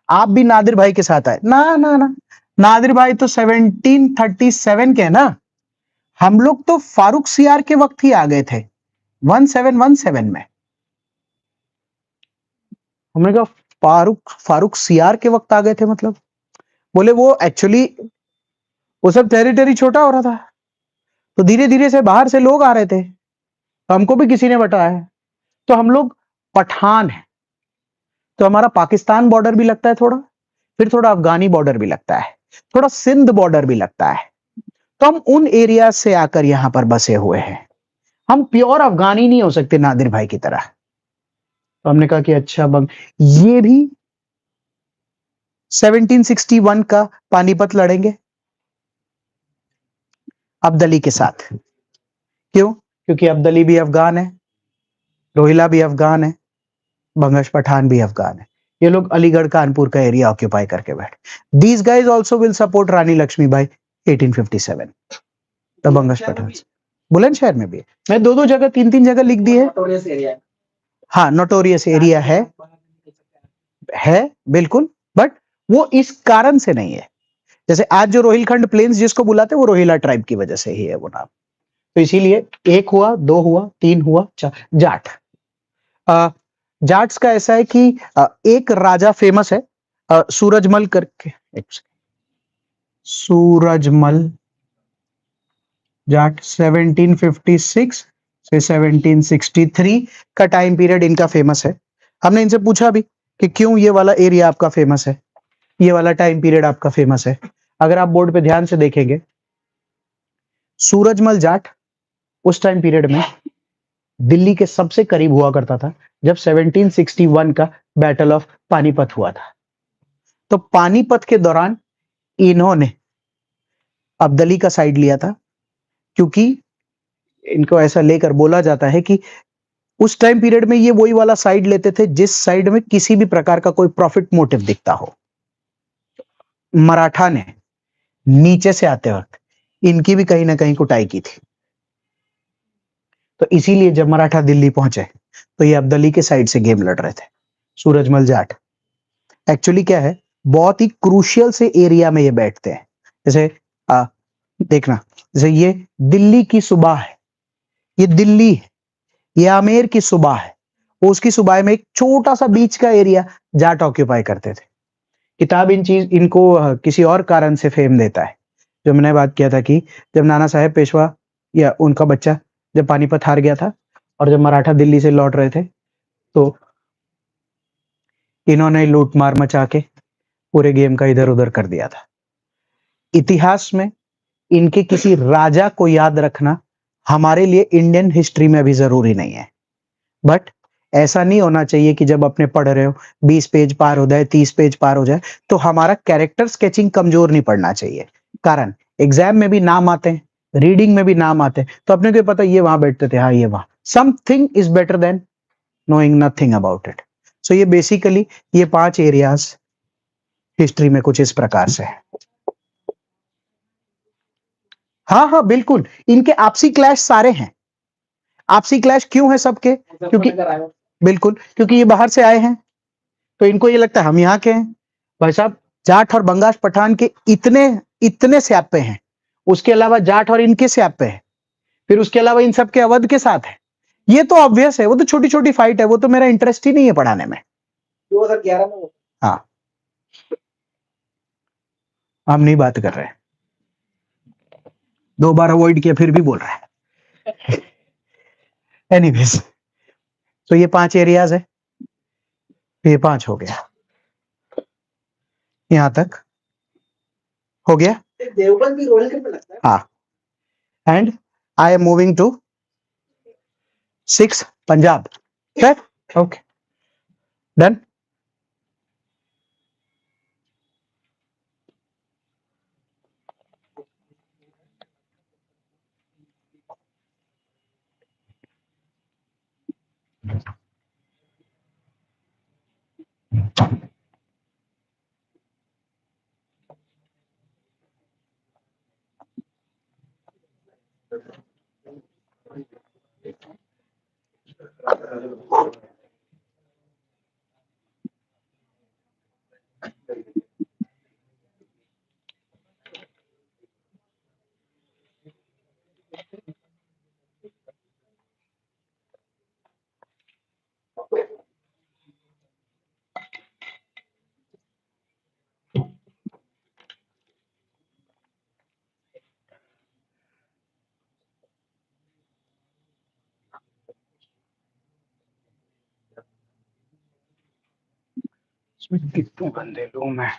आप भी नादिर भाई के साथ आए? ना ना ना, नादिर भाई तो 1737 के ना, हम लोग तो फारूक सियार के वक्त ही आ गए थे 1717 में. हमने कहा फारूक सियार के वक्त आ गए थे मतलब? बोले वो एक्चुअली वो सब टेरिटरी छोटा हो रहा था, तो धीरे धीरे से बाहर से लोग आ रहे थे, तो हमको भी किसी ने बताया, तो हम लोग पठान है. तो हमारा पाकिस्तान बॉर्डर भी लगता है थोड़ा, फिर थोड़ा अफगानी बॉर्डर भी लगता है, थोड़ा सिंध बॉर्डर भी लगता है. तो हम उन एरिया से आकर यहां पर बसे हुए हैं, हम प्योर अफगानी नहीं हो सकते नादिर भाई की तरह. तो हमने कहा कि अच्छा ये भी 1761 का पानीपत लड़ेंगे अब्दली के साथ. क्यों? क्योंकि अब्दली भी अफगान है, रोहिला भी अफगान है, बंगश पठान भी अफगान है. ये लोग अलीगढ़ कानपुर का एरिया ऑक्यूपाई करके बैठे. These guys also will support Rani Lakshmi Bai 1857, the Bangash Pathan. Bulandshahr में भी है। मैं दो दो जगह तीन तीन जगह लिख दिए। नोटोरियस एरिया है। हाँ नोटोरियस एरिया है बिल्कुल, बट वो इस कारण से नहीं है। जैसे आज जो रोहिलखंड प्लेन्स जिसको बुलाते हैं वो रोहिला ट्राइब की वजह से ही है वो नाम। तो इसीलिए एक हुआ, दो हुआ, तीन हुआ, चार। जाट। जाट्स का ऐसा है कि एक राजा फेमस है सूरजमल करके, एक सेकंड, सूरजमल जाट 1756 से 1763 का टाइम पीरियड इनका फेमस है। हमने इनसे पूछा भी कि क्यों ये वाला एरिया आपका फेमस है, ये वाला टाइम पीरियड आपका फेमस है। अगर आप बोर्ड पे ध्यान से देखेंगे, सूरजमल जाट उस टाइम पीरियड में दिल्ली के सबसे करीब हुआ करता था जब 1761 का बैटल ऑफ पानीपत हुआ था। तो पानीपत के दौरान इन्होंने अब्दली का साइड लिया था, क्योंकि इनको ऐसा लेकर बोला जाता है कि उस टाइम पीरियड में ये वही वाला साइड लेते थे जिस साइड में किसी भी प्रकार का कोई प्रॉफिट मोटिव दिखता हो। मराठा ने नीचे से आते वक्त इनकी भी कहीं ना कहीं कुटाई की थी। तो इसीलिए जब मराठा दिल्ली पहुंचे तो ये अब्दली के साइड से गेम लड़ रहे थे। सूरजमल जाट एक्चुअली क्या है, बहुत ही क्रूशियल से एरिया में ये बैठते हैं। जैसे देखना, जैसे ये दिल्ली की सूबा है, ये दिल्ली है, ये आमेर की सूबा है, उसकी सूबा में एक छोटा सा बीच का एरिया जाट ऑक्यूपाई करते थे। किताब इनको किसी और कारण से फेम देता है। जो मैंने बात किया था कि जब नाना साहेब पेशवा या उनका बच्चा जब पानीपत हार गया था और जब मराठा दिल्ली से लौट रहे थे तो इन्होंने लूट मार मचा के पूरे गेम का इधर उधर कर दिया था। इतिहास में इनके किसी राजा को याद रखना हमारे लिए इंडियन हिस्ट्री में अभी जरूरी नहीं है, बट ऐसा नहीं होना चाहिए कि जब अपने पढ़ रहे हो 20 पेज पार हो जाए, 30 पेज पार हो जाए तो हमारा कैरेक्टर स्केचिंग कमजोर नहीं पड़ना चाहिए। कारण एग्जाम में भी नाम आते हैं, रीडिंग में भी नाम आते हैं, तो अपने को पता ये वहां बैठते थे, हाँ ये वहां। Something is better than knowing nothing about it. So ये बेसिकली ये 5 एरियाज हिस्ट्री में कुछ इस प्रकार से है। हाँ हाँ बिल्कुल, इनके आपसी क्लैश सारे हैं। आपसी क्लैश क्यों है सबके? क्योंकि बिल्कुल, क्योंकि ये बाहर से आए हैं तो इनको ये लगता है हम यहाँ के हैं। भाई साहब, जाट और बंगाश पठान के इतने इतने स्यापे हैं, उसके अलावा जाट और इनके स्यापे हैं, फिर उसके अलावा इन सब के अवध के साथ है। ये तो ऑब्वियस है, वो तो छोटी छोटी फाइट है, वो तो मेरा इंटरेस्ट ही नहीं है पढ़ाने में। 2011 में। हाँ, हम नहीं बात कर रहे हैं, 2 बार अवॉइड किया फिर भी बोल रहा है। एनीवेज, तो ये 5 एरियाज है, ये 5 हो गया, यहां तक हो गया। देवबंद भी रोहिलखंड में लगता है। हाँ, and I am moving to 6 Punjab. Okay, done. इसमें कितने बंदे लूं मैं?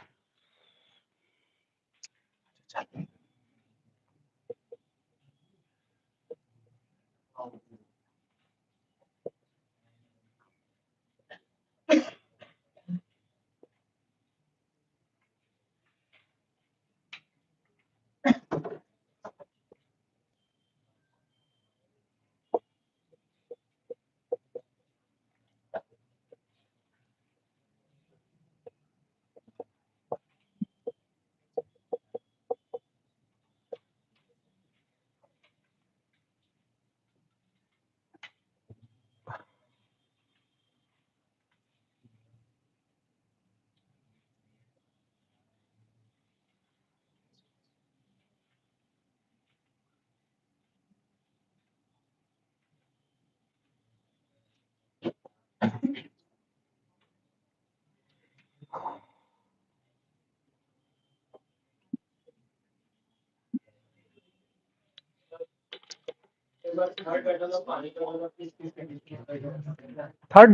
थर्ड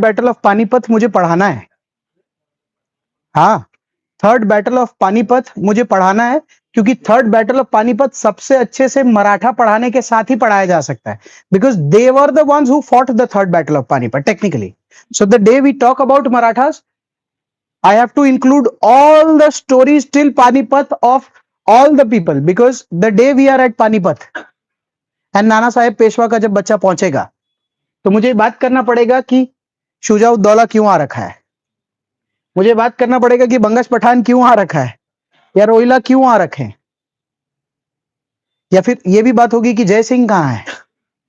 बैटल ऑफ पानीपत मुझे पढ़ाना है। हाँ, थर्ड बैटल ऑफ पानीपत मुझे पढ़ाना है, क्योंकि थर्ड बैटल ऑफ पानीपत सबसे अच्छे से मराठा पढ़ाने के साथ ही पढ़ाया जा सकता है, because they were the ones who fought the third battle of Panipat technically. So the day we talk about Marathas, I have to include all the stories till Panipat of all the people, because the day we are at Panipat and Nana Saheb Peshwa का जब बच्चा पहुंचेगा तो मुझे बात करना पड़ेगा कि शुजाउद्दौला क्यों आ रखा है, मुझे बात करना पड़ेगा कि बंगश पठान क्यों आ रखा है, या रोहिला क्यों आ रखे हैं, या फिर यह भी बात होगी कि जय सिंह कहां है,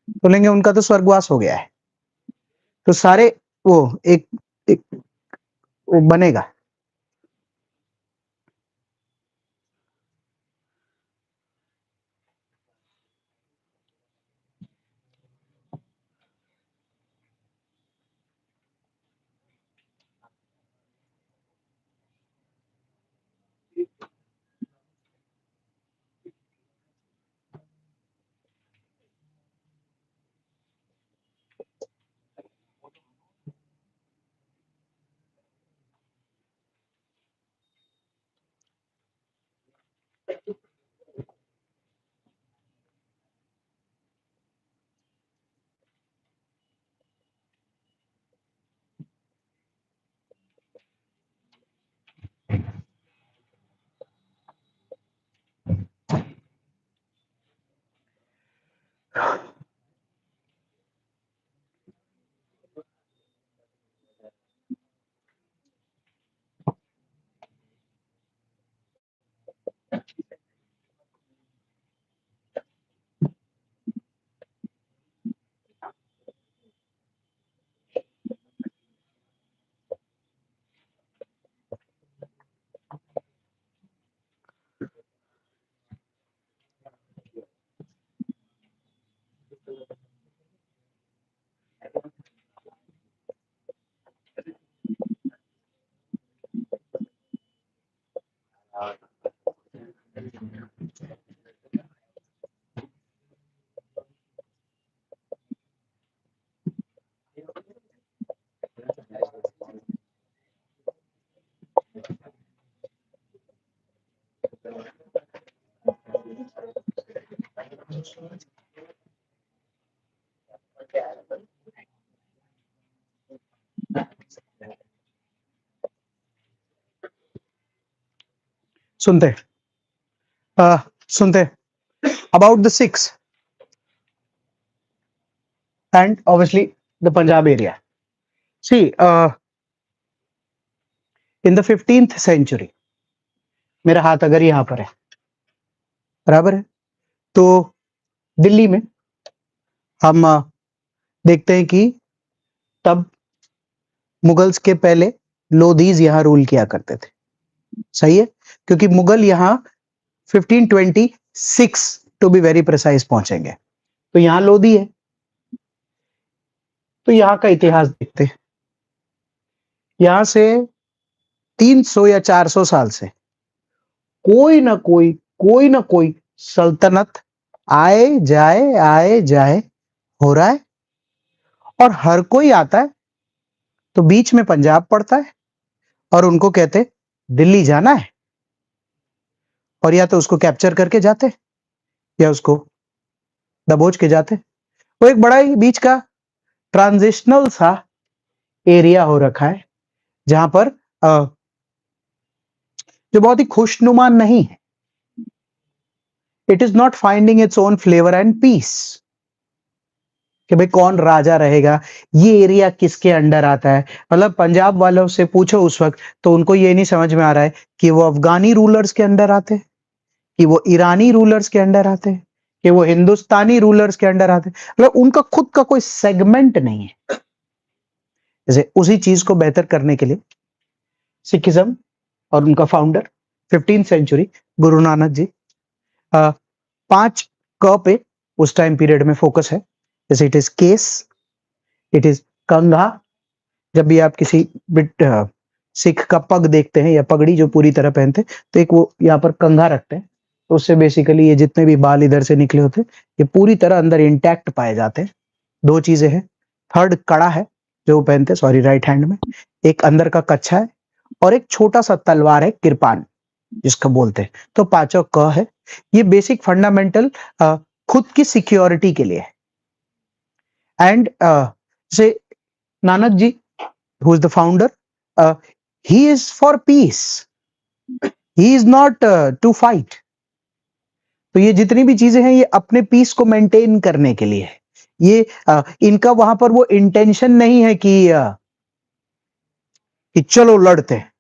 बोलेंगे उनका तो स्वर्गवास हो गया है। तो सारे वो एक वो बनेगा। सुनते सुनते about the Sikhs and obviously the Punjab area. See, in the 15th century, मेरा हाथ अगर यहां पर है, बराबर है, तो दिल्ली में हम देखते हैं कि तब मुगल्स के पहले लोधीज यहां रूल किया करते थे। सही है, क्योंकि मुगल यहां 1526 टू बी वेरी प्रिसाइज पहुंचेंगे, तो यहां लोधी है। तो यहां का इतिहास देखते हैं, यहां से 300 या 400 साल से कोई ना कोई सल्तनत आए जाए हो रहा है, और हर कोई आता है तो बीच में पंजाब पड़ता है और उनको कहते दिल्ली जाना है, और या तो उसको कैप्चर करके जाते या उसको दबोच के जाते। वो एक बड़ा ही बीच का ट्रांजिशनल सा एरिया हो रखा है, जहां पर जो बहुत ही खुशनुमा नहीं है। It is not finding its own flavour and peace कि भाई कौन राजा रहेगा, ये एरिया किसके अंडर आता है। मतलब पंजाब वालों से पूछो उस वक्त तो उनको ये नहीं समझ में आ रहा है कि वो अफगानी रूलर्स के अंडर आते, कि वो ईरानी रूलर्स के अंडर आते, कि वो हिंदुस्तानी रूलर्स के अंडर आते। मतलब उनका खुद का कोई सेगमेंट नहीं है। जैसे उसी चीज को बेहतर करने के लिए सिखिज्म और उनका founder 15th century Guru Nanak ji 5 क पे उस टाइम पीरियड में फोकस है। जैसे it is kesh, it is kangha. जब भी आप किसी सिख का पग देखते हैं या पगड़ी जो पूरी तरह पहनते हैं, तो एक वो यहाँ पर कंघा रखते हैं, तो उससे बेसिकली ये जितने भी बाल इधर से निकले होते हैं ये पूरी तरह अंदर इंटैक्ट पाए जाते हैं। दो चीजें हैं, थर्ड कड़ा है जो वो पहनते हैं, सॉरी राइट हैंड में, एक अंदर का कच्छा है और एक छोटा सा तलवार है किरपान जिसका बोलते हैं। तो पांचों क है। ये बेसिक फंडामेंटल खुद की सिक्योरिटी के लिए है। And say Nanak ji who is the founder, he is for peace, he is not to fight. तो ये जितनी भी चीजें हैं ये अपने पीस को मेंटेन करने के लिए है। ये इनका वहां पर वो इंटेंशन नहीं है कि चलो लड़ते हैं।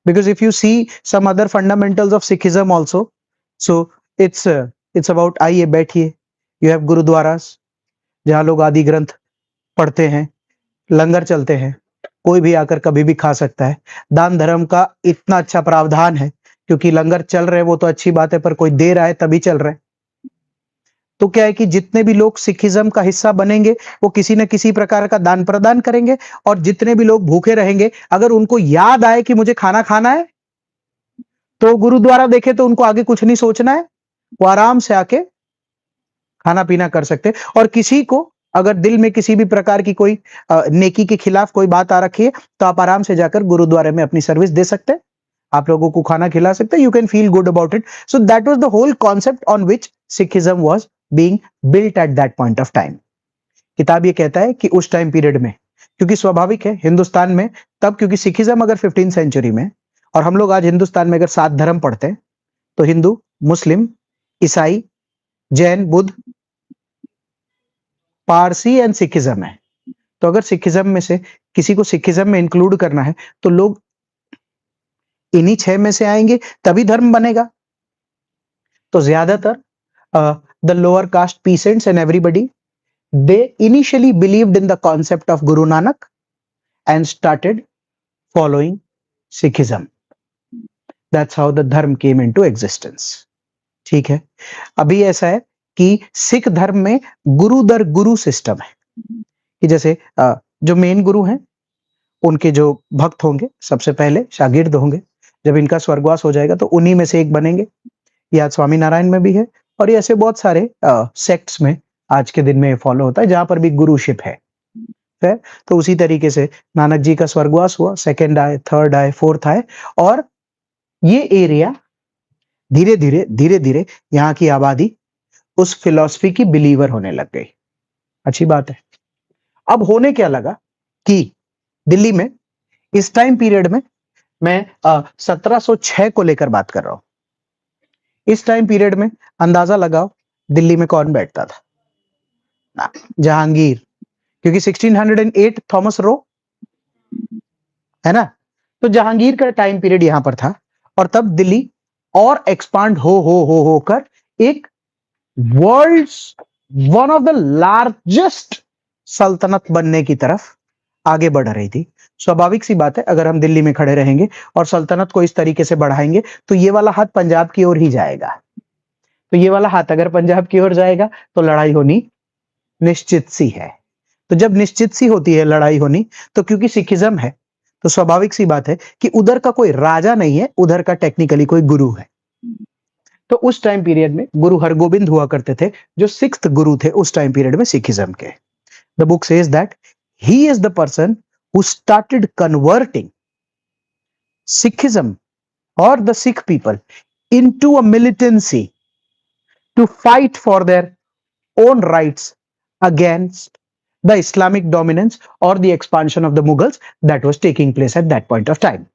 Because if you see some other fundamentals of Sikhism also, so it's about आइए बैठिए, you have गुरुद्वारास जहाँ लोग आदि ग्रंथ पढ़ते हैं, लंगर चलते हैं, कोई भी आकर कभी भी खा सकता है। दान धर्म का इतना अच्छा प्रावधान है क्योंकि लंगर चल रहे हैं वो तो अच्छी बात है, पर कोई दे रहा है तभी चल रहा है। तो क्या है कि जितने भी लोग सिखिज्म का हिस्सा बनेंगे वो किसी न किसी प्रकार का दान प्रदान करेंगे, और जितने भी लोग भूखे रहेंगे अगर उनको याद आए कि मुझे खाना खाना है तो गुरुद्वारा देखे तो उनको आगे कुछ नहीं सोचना है, वो आराम से आके खाना पीना कर सकते हैं। और किसी को अगर दिल में किसी भी प्रकार की कोई नेकी के खिलाफ कोई बात आ रखी है तो आप आराम से जाकर गुरुद्वारे में अपनी सर्विस दे सकते हैं, आप लोगों को खाना खिला सकते हैं, you can feel good about it. So that was the whole concept on which Sikhism was being built at that point of time. किताब ये कहता है कि उस टाइम पीरियड में, क्योंकि स्वाभाविक है हिंदुस्तान में तब, क्योंकि सिखिज्म अगर 15th सेंचुरी में और हम लोग आज हिंदुस्तान में अगर 7 धर्म पढ़ते हैं तो हिंदू, मुस्लिम, ईसाई, जैन, बुद्ध, पारसी एंड सिखिज्म है। तो अगर सिखिज्म में से किसी को सिखिज्म में इंक्लूड करना है तो लोग इन्हीं 6 में से आएंगे तभी धर्म बनेगा। तो ज्यादातर the lower caste peasants and everybody, they initially believed in the concept of Guru Nanak and started following Sikhism. That's how the dharma came into existence. ठीक है। अभी ऐसा है कि सिख धर्म में गुरु दर गुरु सिस्टम है कि जैसे जो मेन गुरु हैं उनके जो भक्त होंगे सबसे पहले शागिर्द होंगे, जब इनका स्वर्गवास हो जाएगा तो उन्हीं में से एक बनेंगे। ये आज स्वामी नारायण में भी है और ये ऐसे बहुत सारे सेक्ट्स में आज के दिन में फॉलो होता है जहां पर भी गुरुशिप है। तो उसी तरीके से नानक जी का स्वर्गवास हुआ, सेकंड आए, थर्ड आए, फोर्थ आए, और ये एरिया धीरे धीरे यहाँ की आबादी उस फिलॉसफी की बिलीवर होने लग गई। अच्छी बात है। अब होने क्या लगा कि दिल्ली में इस टाइम पीरियड में, मैं 1706 को लेकर बात कर रहा हूं, इस टाइम पीरियड में अंदाजा लगाओ दिल्ली में कौन बैठता था? जहांगीर, क्योंकि 1608 थॉमस रो है ना, तो जहांगीर का टाइम पीरियड यहां पर था। और तब दिल्ली और एक्सपांड होकर एक world's one of the largest सल्तनत बनने की तरफ आगे बढ़ रही थी। स्वाभाविक सी बात है, अगर हम दिल्ली में खड़े रहेंगे और सल्तनत को इस तरीके से बढ़ाएंगे तो ये वाला हाथ पंजाब की ओर ही जाएगा, तो ये वाला हाथ अगर पंजाब की ओर जाएगा तो लड़ाई होनी निश्चित सी है। तो जब निश्चित सी होती है लड़ाई होनी, तो क्योंकि सिखिज्म है तो स्वाभाविक सी बात है कि उधर का कोई राजा नहीं है, उधर का टेक्निकली कोई गुरु है। तो उस टाइम पीरियड में गुरु हरगोबिंद हुआ करते थे, जो 6th गुरु थे उस टाइम पीरियड में सिखिज्म के। The book says that he is the person who started converting Sikhism or the Sikh people into a militancy to fight for their own rights against the Islamic dominance or the expansion of the Mughals that was taking place at that point of time.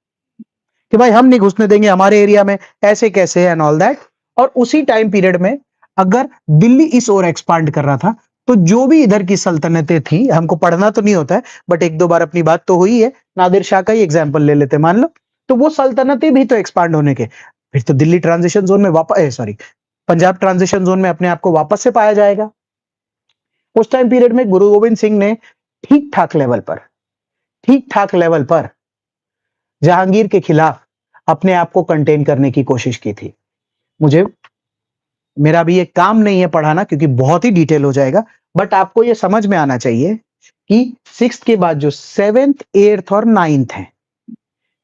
कि भाई हम नहीं घुसने देंगे हमारे area में, ऐसे कैसे एंड ऑल दैट। और उसी टाइम पीरियड में अगर दिल्ली इस ओर एक्सपांड कर रहा था तो जो भी इधर की सल्तनतें थी, हमको पढ़ना तो नहीं होता है बट एक दो बार अपनी बात तो हुई है, नादिर शाह का ही एग्जाम्पल ले लेते मान लो, तो वो सल्तनतें भी तो एक्सपांड होने के, फिर तो दिल्ली ट्रांजिशन जोन में वापस पंजाब ट्रांजिशन जोन में अपने आप को वापस से पाया जाएगा। उस टाइम पीरियड में गुरु गोविंद सिंह ने ठीक ठाक लेवल पर जहांगीर के खिलाफ अपने आप को कंटेन करने की कोशिश की थी। मेरा भी ये काम नहीं है पढ़ाना क्योंकि बहुत ही डिटेल हो जाएगा, बट आपको ये समझ में आना चाहिए कि 6th के बाद जो 7th, 8th और 9th है,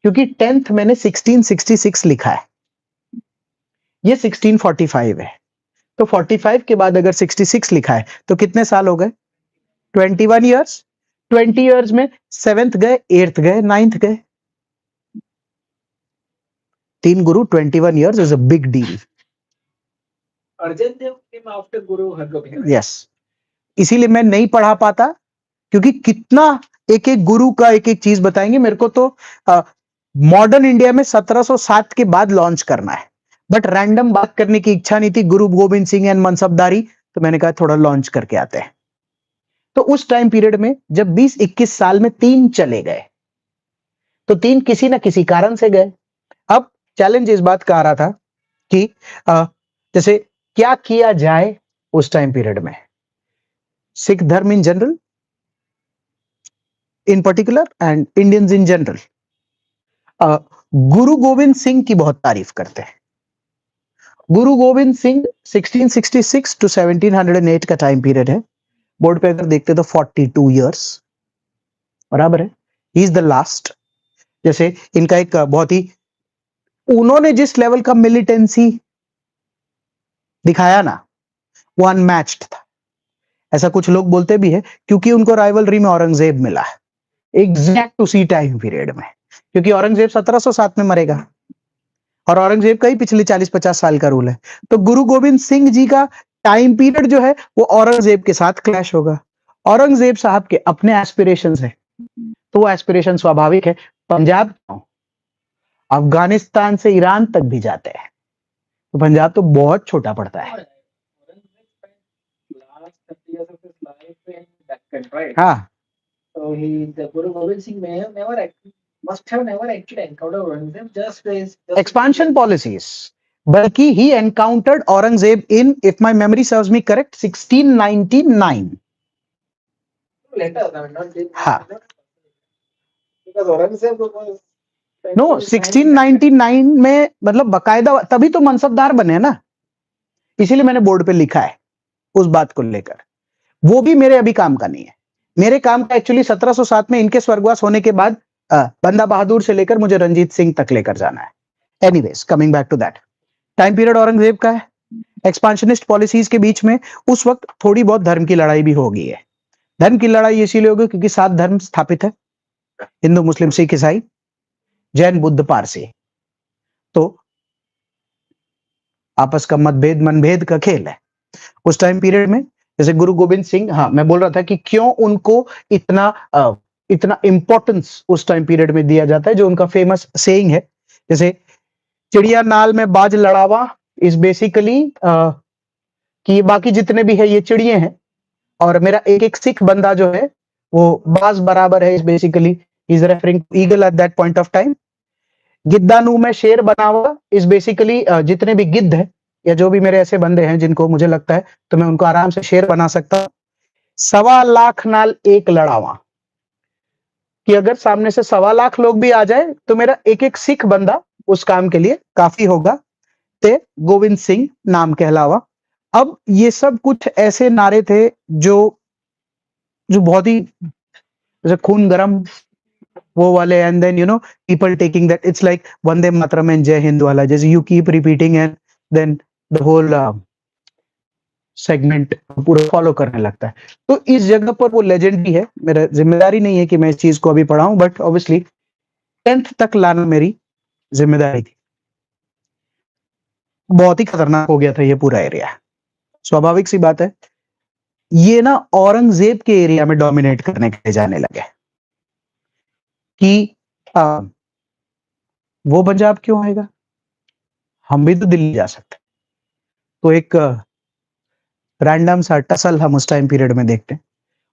क्योंकि 10th मैंने 1666 लिखा है, ये 1645 है, तो 45 के बाद अगर 66 लिखा है तो कितने साल हो गए? 21 ईयर्स। 20 ईयर्स में 7th गए, 8th गए, 9th गए। 3 guru, 21 years is a big deal. Arjan Dev came after Guru Hargobind. यस, इसीलिए मैं नहीं पढ़ा पाता, क्योंकि कितना एक एक गुरु का एक एक चीज बताएंगे। मेरे को तो मॉडर्न इंडिया में 1707 के बाद लॉन्च करना है, बट रैंडम बात करने की इच्छा नहीं थी। गुरु गोविंद सिंह एंड मनसबदारी, तो मैंने कहा थोड़ा लॉन्च करके आते हैं। तो उस टाइम पीरियड में जब 20-21 साल में 3 चले गए, तो 3 किसी ना किसी कारण से गए। अब चैलेंज इस बात का आ रहा था कि जैसे क्या किया जाए उस टाइम पीरियड में, सिख धर्म in general, in particular, and Indians in general. गुरु गोविंद सिंह की बहुत तारीफ करते हैं। गुरु गोविंद सिंह 1666 टू 1708 का टाइम पीरियड है। बोर्ड पे अगर देखते तो 42 इयर्स बराबर है। He is the last. जैसे इनका एक बहुत ही, उन्होंने जिस लेवल का मिलिटेंसी दिखाया ना, वो अनमैच्ड था। ऐसा कुछ लोग बोलते भी है, क्योंकि उनको राइवलरी में औरंगजेब मिला है एग्जैक्ट उसी टाइम पीरियड में, क्योंकि औरंगजेब 1707 में मरेगा और औरंगजेब का ही पिछले 40-50 साल का रूल है। तो गुरु गोविंद सिंह जी का टाइम पीरियड जो है वो औरंगजेब के साथ क्लैश होगा। औरंगजेब साहब के अपने एस्पिरेशंस है, तो वो एस्पिरेशन स्वाभाविक है। पंजाब अफगानिस्तान से ईरान तक भी जाते हैं, तो पंजाब तो बहुत छोटा पड़ता है। Last 30 years of his life in Deccan, right? हाँ, So the Guru Gobind Singh must have never actually encountered Aurangzeb. Just expansion policies, बल्कि he encountered Aurangzeb in, if my memory serves me correct, 1699. later, I mean, not this. हाँ, Because Aurangzeb was. No 1699 में, मतलब बकायदा तभी तो मनसबदार बने ना, इसीलिए मैंने बोर्ड पे लिखा है उस बात को लेकर। वो भी मेरे अभी काम का नहीं है। मेरे काम का एक्चुअली 1707 में इनके स्वर्गवास होने के बाद बंदा बहादुर से लेकर मुझे रंजीत सिंह तक लेकर जाना है। Anyways, coming back to that, time period Aurangzeb का है। एक्सपांशनिस्ट पॉलिसीज के बीच में उस वक्त थोड़ी बहुत धर्म की लड़ाई भी हो गई है। धर्म की लड़ाई इसीलिए होगी क्योंकि 7 धर्म स्थापित है, हिंदू, मुस्लिम, सिख, ईसाई, जैन, बुद्ध, पारसी। तो आपस का मतभेद मनभेद का खेल है उस टाइम पीरियड में। जैसे गुरु गोविंद सिंह, हाँ मैं बोल रहा था कि क्यों उनको इतना इंपॉर्टेंस उस टाइम पीरियड में दिया जाता है। जो उनका फेमस सेइंग है, जैसे चिड़िया नाल में बाज लड़ावा, इज बेसिकली कि बाकी जितने भी है ये चिड़िए हैं और मेरा एक एक सिख बंदा जो है वो बाज बराबर है। Is basically is referring to eagle at that point of time. गिद्दानू में शेर बनावा इज बेसिकली जितने भी गिद्ध है या जो भी मेरे ऐसे बंदे हैं जिनको मुझे लगता है तो मैं उनको आराम से शेर बना सकता हूं। 1.25 लाख नाल एक लड़ावा, कि अगर सामने से 1.25 लाख लोग भी आ जाए तो मेरा एक एक सिख बंदा उस काम के लिए काफी होगा। ते गोविंद सिंह नाम कहलावा। अब ये सब कुछ ऐसे नारे थे जो बहुत ही जैसे खून गरम वो वाले, and then you know people taking that, it's like Vande Mataram and Jai Hind वाला, जैसे you keep repeating and then the whole segment पूरा फॉलो करने लगता है। तो इस जगह पर वो लेजेंड भी है। मेरा जिम्मेदारी नहीं है कि मैं इस चीज को अभी पढ़ाऊं, बट ऑब्वियसली 10th तक लाना मेरी जिम्मेदारी थी। बहुत ही खतरनाक हो गया था ये पूरा एरिया। स्वाभाविक सी बात है, ये ना औरंगजेब के एरिया में डोमिनेट करने के जाने लगे कि वो पंजाब क्यों आएगा, हम भी तो दिल्ली जा सकते। तो एक रैंडम सा टसल हम उस टाइम पीरियड में देखते हैं।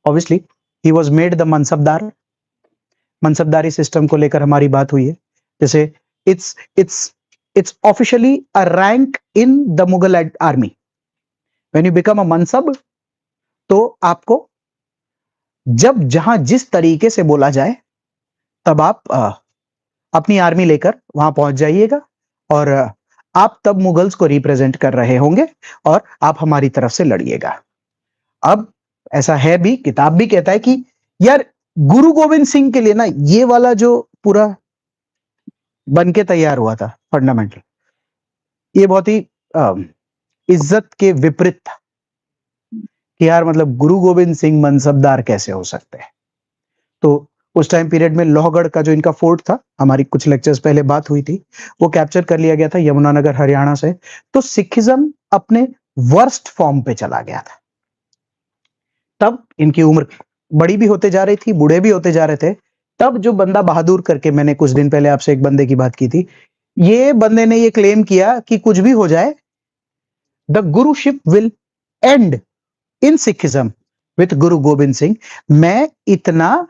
Obviously he was made the mansabdar. Mansabdari system को लेकर हमारी बात हुई है। जैसे it's officially a rank in the Mughal army. When you become a mansab, तो आपको जब जहां जिस तरीके से बोला जाए तब आप अपनी आर्मी लेकर वहां पहुंच जाइएगा और आप तब मुगल्स को रिप्रेजेंट कर रहे होंगे और आप हमारी तरफ से लड़िएगा। अब ऐसा है भी, किताब भी कहता है कि यार गुरु गोविंद सिंह के लिए ना ये वाला जो पूरा बन के तैयार हुआ था फंडामेंटल, ये बहुत ही इज्जत के विपरीत था कि यार मतलब गुरु गोविंद सिंह मनसबदार कैसे हो सकते हैं। तो उस टाइम पीरियड में लोहगढ़ का जो इनका फोर्ट था, हमारी कुछ लेक्चर्स पहले बात हुई थी, वो कैप्चर कर लिया गया था यमुनानगर हरियाणा से। तो सिखिज्म अपने वर्स्ट फॉर्म पे चला गया था। तब इनकी उम्र बड़ी भी होते जा रही थी, बूढ़े भी होते जा रहे थे। तब जो बंदा बहादुर करके, मैंने कुछ दिन पहले आपसे एक बंदे की बात की थी, ये बंदे ने ये क्लेम किया कि कुछ भी हो जाए, the guruship will end in Sikhism with Guru Gobind Singh. मैं इतना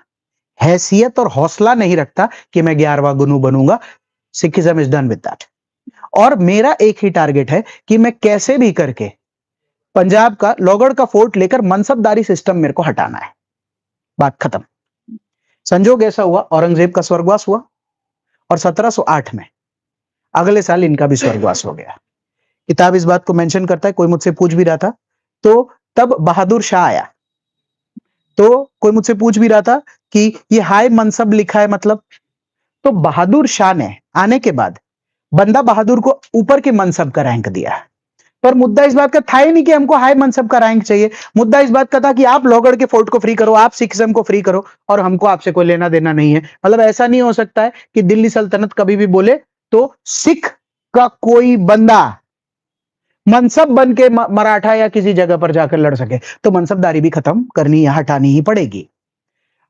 हैसियत और हौसला नहीं रखता कि मैं 11वां गुरु बनूंगा। Sikhism is done with that. और मेरा एक ही टारगेट है कि मैं कैसे भी करके पंजाब का लोहगढ़ का फोर्ट लेकर मनसबदारी सिस्टम मेरे को हटाना है। बात खत्म। संजोग ऐसा हुआ, औरंगजेब का स्वर्गवास हुआ और 1708 में अगले साल इनका भी स्वर्गवास हो गया। किताब इस बात को मेंशन करता है, कोई मुझसे पूछ भी रहा था तो तब बहादुर शाह आया, तो कोई मुझसे पूछ भी रहा था कि ये हाय मनसब लिखा है मतलब। तो बहादुर शाह ने आने के बाद बंदा बहादुर को ऊपर के मनसब का रैंक दिया, पर मुद्दा इस बात का था ही नहीं कि हमको हाई मनसब का रैंक चाहिए। मुद्दा इस बात का था कि आप लोहगढ़ के फोर्ट को फ्री करो, आप सिखिज्म को फ्री करो, और हमको आपसे कोई लेना देना नहीं है। मतलब ऐसा नहीं हो सकता है कि दिल्ली सल्तनत कभी भी बोले तो सिख का कोई बंदा मनसब बन के मराठा या किसी जगह पर जाकर लड़ सके। तो मनसबदारी भी खत्म करनी या हटानी ही पड़ेगी।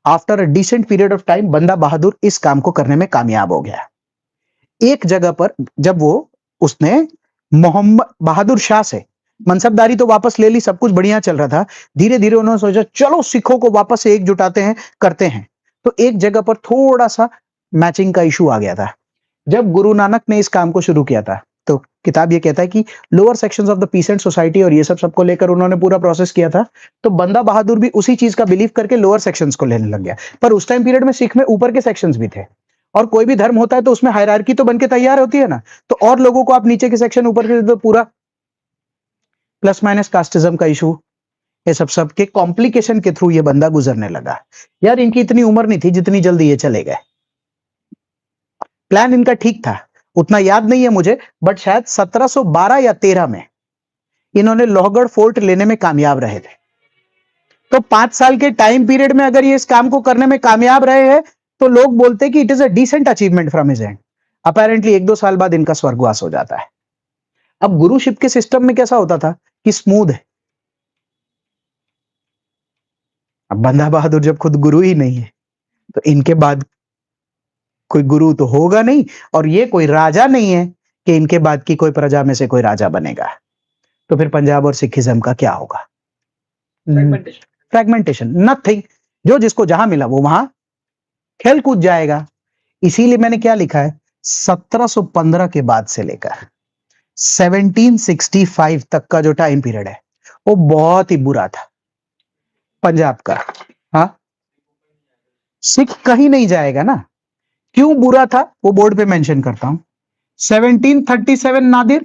After a decent period of time Banda Bahadur इस काम को करने में कामयाब हो गया। एक जगह पर जब उसने मोहम्मद बहादुर शाह से मनसबदारी तो वापस ले ली, सब कुछ बढ़िया चल रहा था। धीरे धीरे उन्होंने सोचा चलो सिखों को वापस से एकजुटाते हैं, करते हैं। तो एक जगह पर थोड़ा सा मैचिंग का इशू आ गया था। जब गुरु नानक ने इस काम को शुरू किया था, तो किताब ये कहता है कि lower sections of the pheasant society और ये सबको लेकर उन्होंने पूरा प्रोसेस किया था। तो बंदा बहादुर भी उसी चीज का बिलीव करके लोअर सेक्शंस को लेने लग गया। पर उस टाइम पीरियड में सिख में ऊपर के सेक्शंस भी थे, और कोई भी धर्म होता है तो उसमें हायरार्की तो बनके तैयार होती है ना। तो और लोगों को आप नीचे के सेक्शन ऊपर के, तो पूरा प्लस माइनस कास्टिज्म का इशू, ये सब के कॉम्प्लिकेशन के थ्रू ये बंदा गुजरने लगा। यार इनकी इतनी उम्र नहीं थी जितनी जल्दी ये चले गए। प्लान इनका ठीक था, उतना याद नहीं है मुझे, बट शायद 1712 या 13 में इन्होंने लोहगढ़ फोर्ट लेने में कामयाब रहे थे। तो 5 साल के टाइम पीरियड में अगर ये इस काम को करने में कामयाब रहे हैं, तो लोग बोलते कि it is a decent achievement from his end. Apparently 1-2 साल बाद इनका स्वर्गवास हो जाता है। अब गुरुशिप के सिस्टम में कैसा होता था कि स्मूथ है। अब बंदा बहादुर जब खुद गुरु ही नहीं है, तो इनके बाद कोई गुरु तो होगा नहीं, और ये कोई राजा नहीं है कि इनके बाद की कोई प्रजा में से कोई राजा बनेगा। तो फिर पंजाब और सिखिज्म का क्या होगा? Fragmentation, nothing. जो जिसको जहां मिला वो वहां खेल कूद जाएगा। इसीलिए मैंने क्या लिखा है, 1715 के बाद से लेकर 1765 तक का जो टाइम पीरियड है वो बहुत ही बुरा था पंजाब का। हाँ, सिख कहीं नहीं जाएगा ना। क्यों बुरा था वो बोर्ड पे मेंशन करता हूं। 1737 नादिर,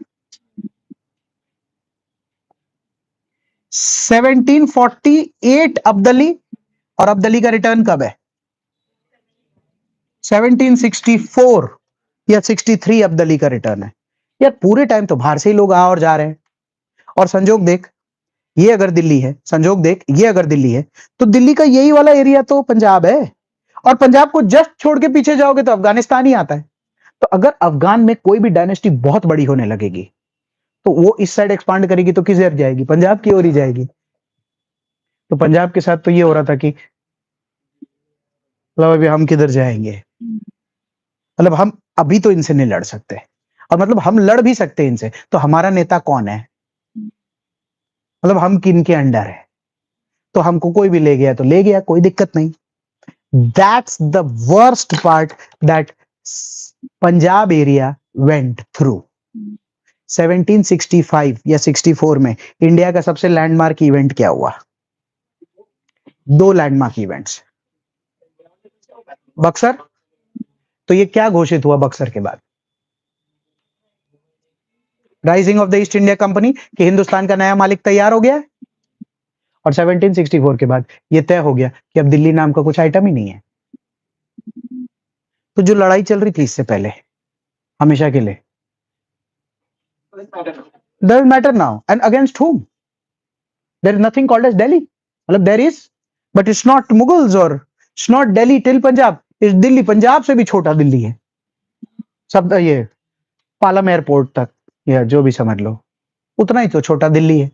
1748 अब्दली, और अब्दली का रिटर्न कब है? 1764 या 63 अब्दली का रिटर्न है। यार पूरे टाइम तो बाहर से ही लोग आ और जा रहे हैं। और संजोग देख, ये अगर दिल्ली है, संजोग देख ये अगर दिल्ली है, तो दिल्ली का यही वाला एरिया तो पंजाब है। और पंजाब को जस्ट छोड़ के पीछे जाओगे तो अफगानिस्तान ही आता है। तो अगर अफगान में कोई भी डायनेस्टी बहुत बड़ी होने लगेगी, तो वो इस साइड एक्सपांड करेगी तो किस ओर जाएगी? पंजाब की ओर ही जाएगी। तो पंजाब के साथ तो ये हो रहा था कि मतलब अभी हम किधर जाएंगे, मतलब हम अभी तो इनसे नहीं लड़ सकते, और मतलब हम लड़ भी सकते हैं इनसे, तो हमारा नेता कौन है, मतलब हम किन के अंडर है। तो हमको कोई भी ले गया तो ले गया, कोई दिक्कत नहीं। That's the worst part that Punjab area went through. 1765 या 64 में इंडिया का सबसे लैंडमार्क इवेंट क्या हुआ? 2 लैंडमार्क इवेंट्स। बक्सर, तो ये क्या घोषित हुआ बक्सर के बाद? Rising of the East India company, कि हिंदुस्तान का नया मालिक तैयार हो गया है। और 1764 के बाद ये तय हो गया कि अब दिल्ली नाम का कुछ आइटम ही नहीं है। तो जो लड़ाई चल रही थी इससे पहले हमेशा के लिए, doesn't matter now, and against whom? There is nothing called as Delhi. मतलब there is, but it's not Mughals or it's not Delhi till Punjab. It's Delhi, Punjab से भी छोटा दिल्ली है सब, ये पालम एयरपोर्ट तक या जो भी समझ लो, उतना ही तो छोटा दिल्ली है।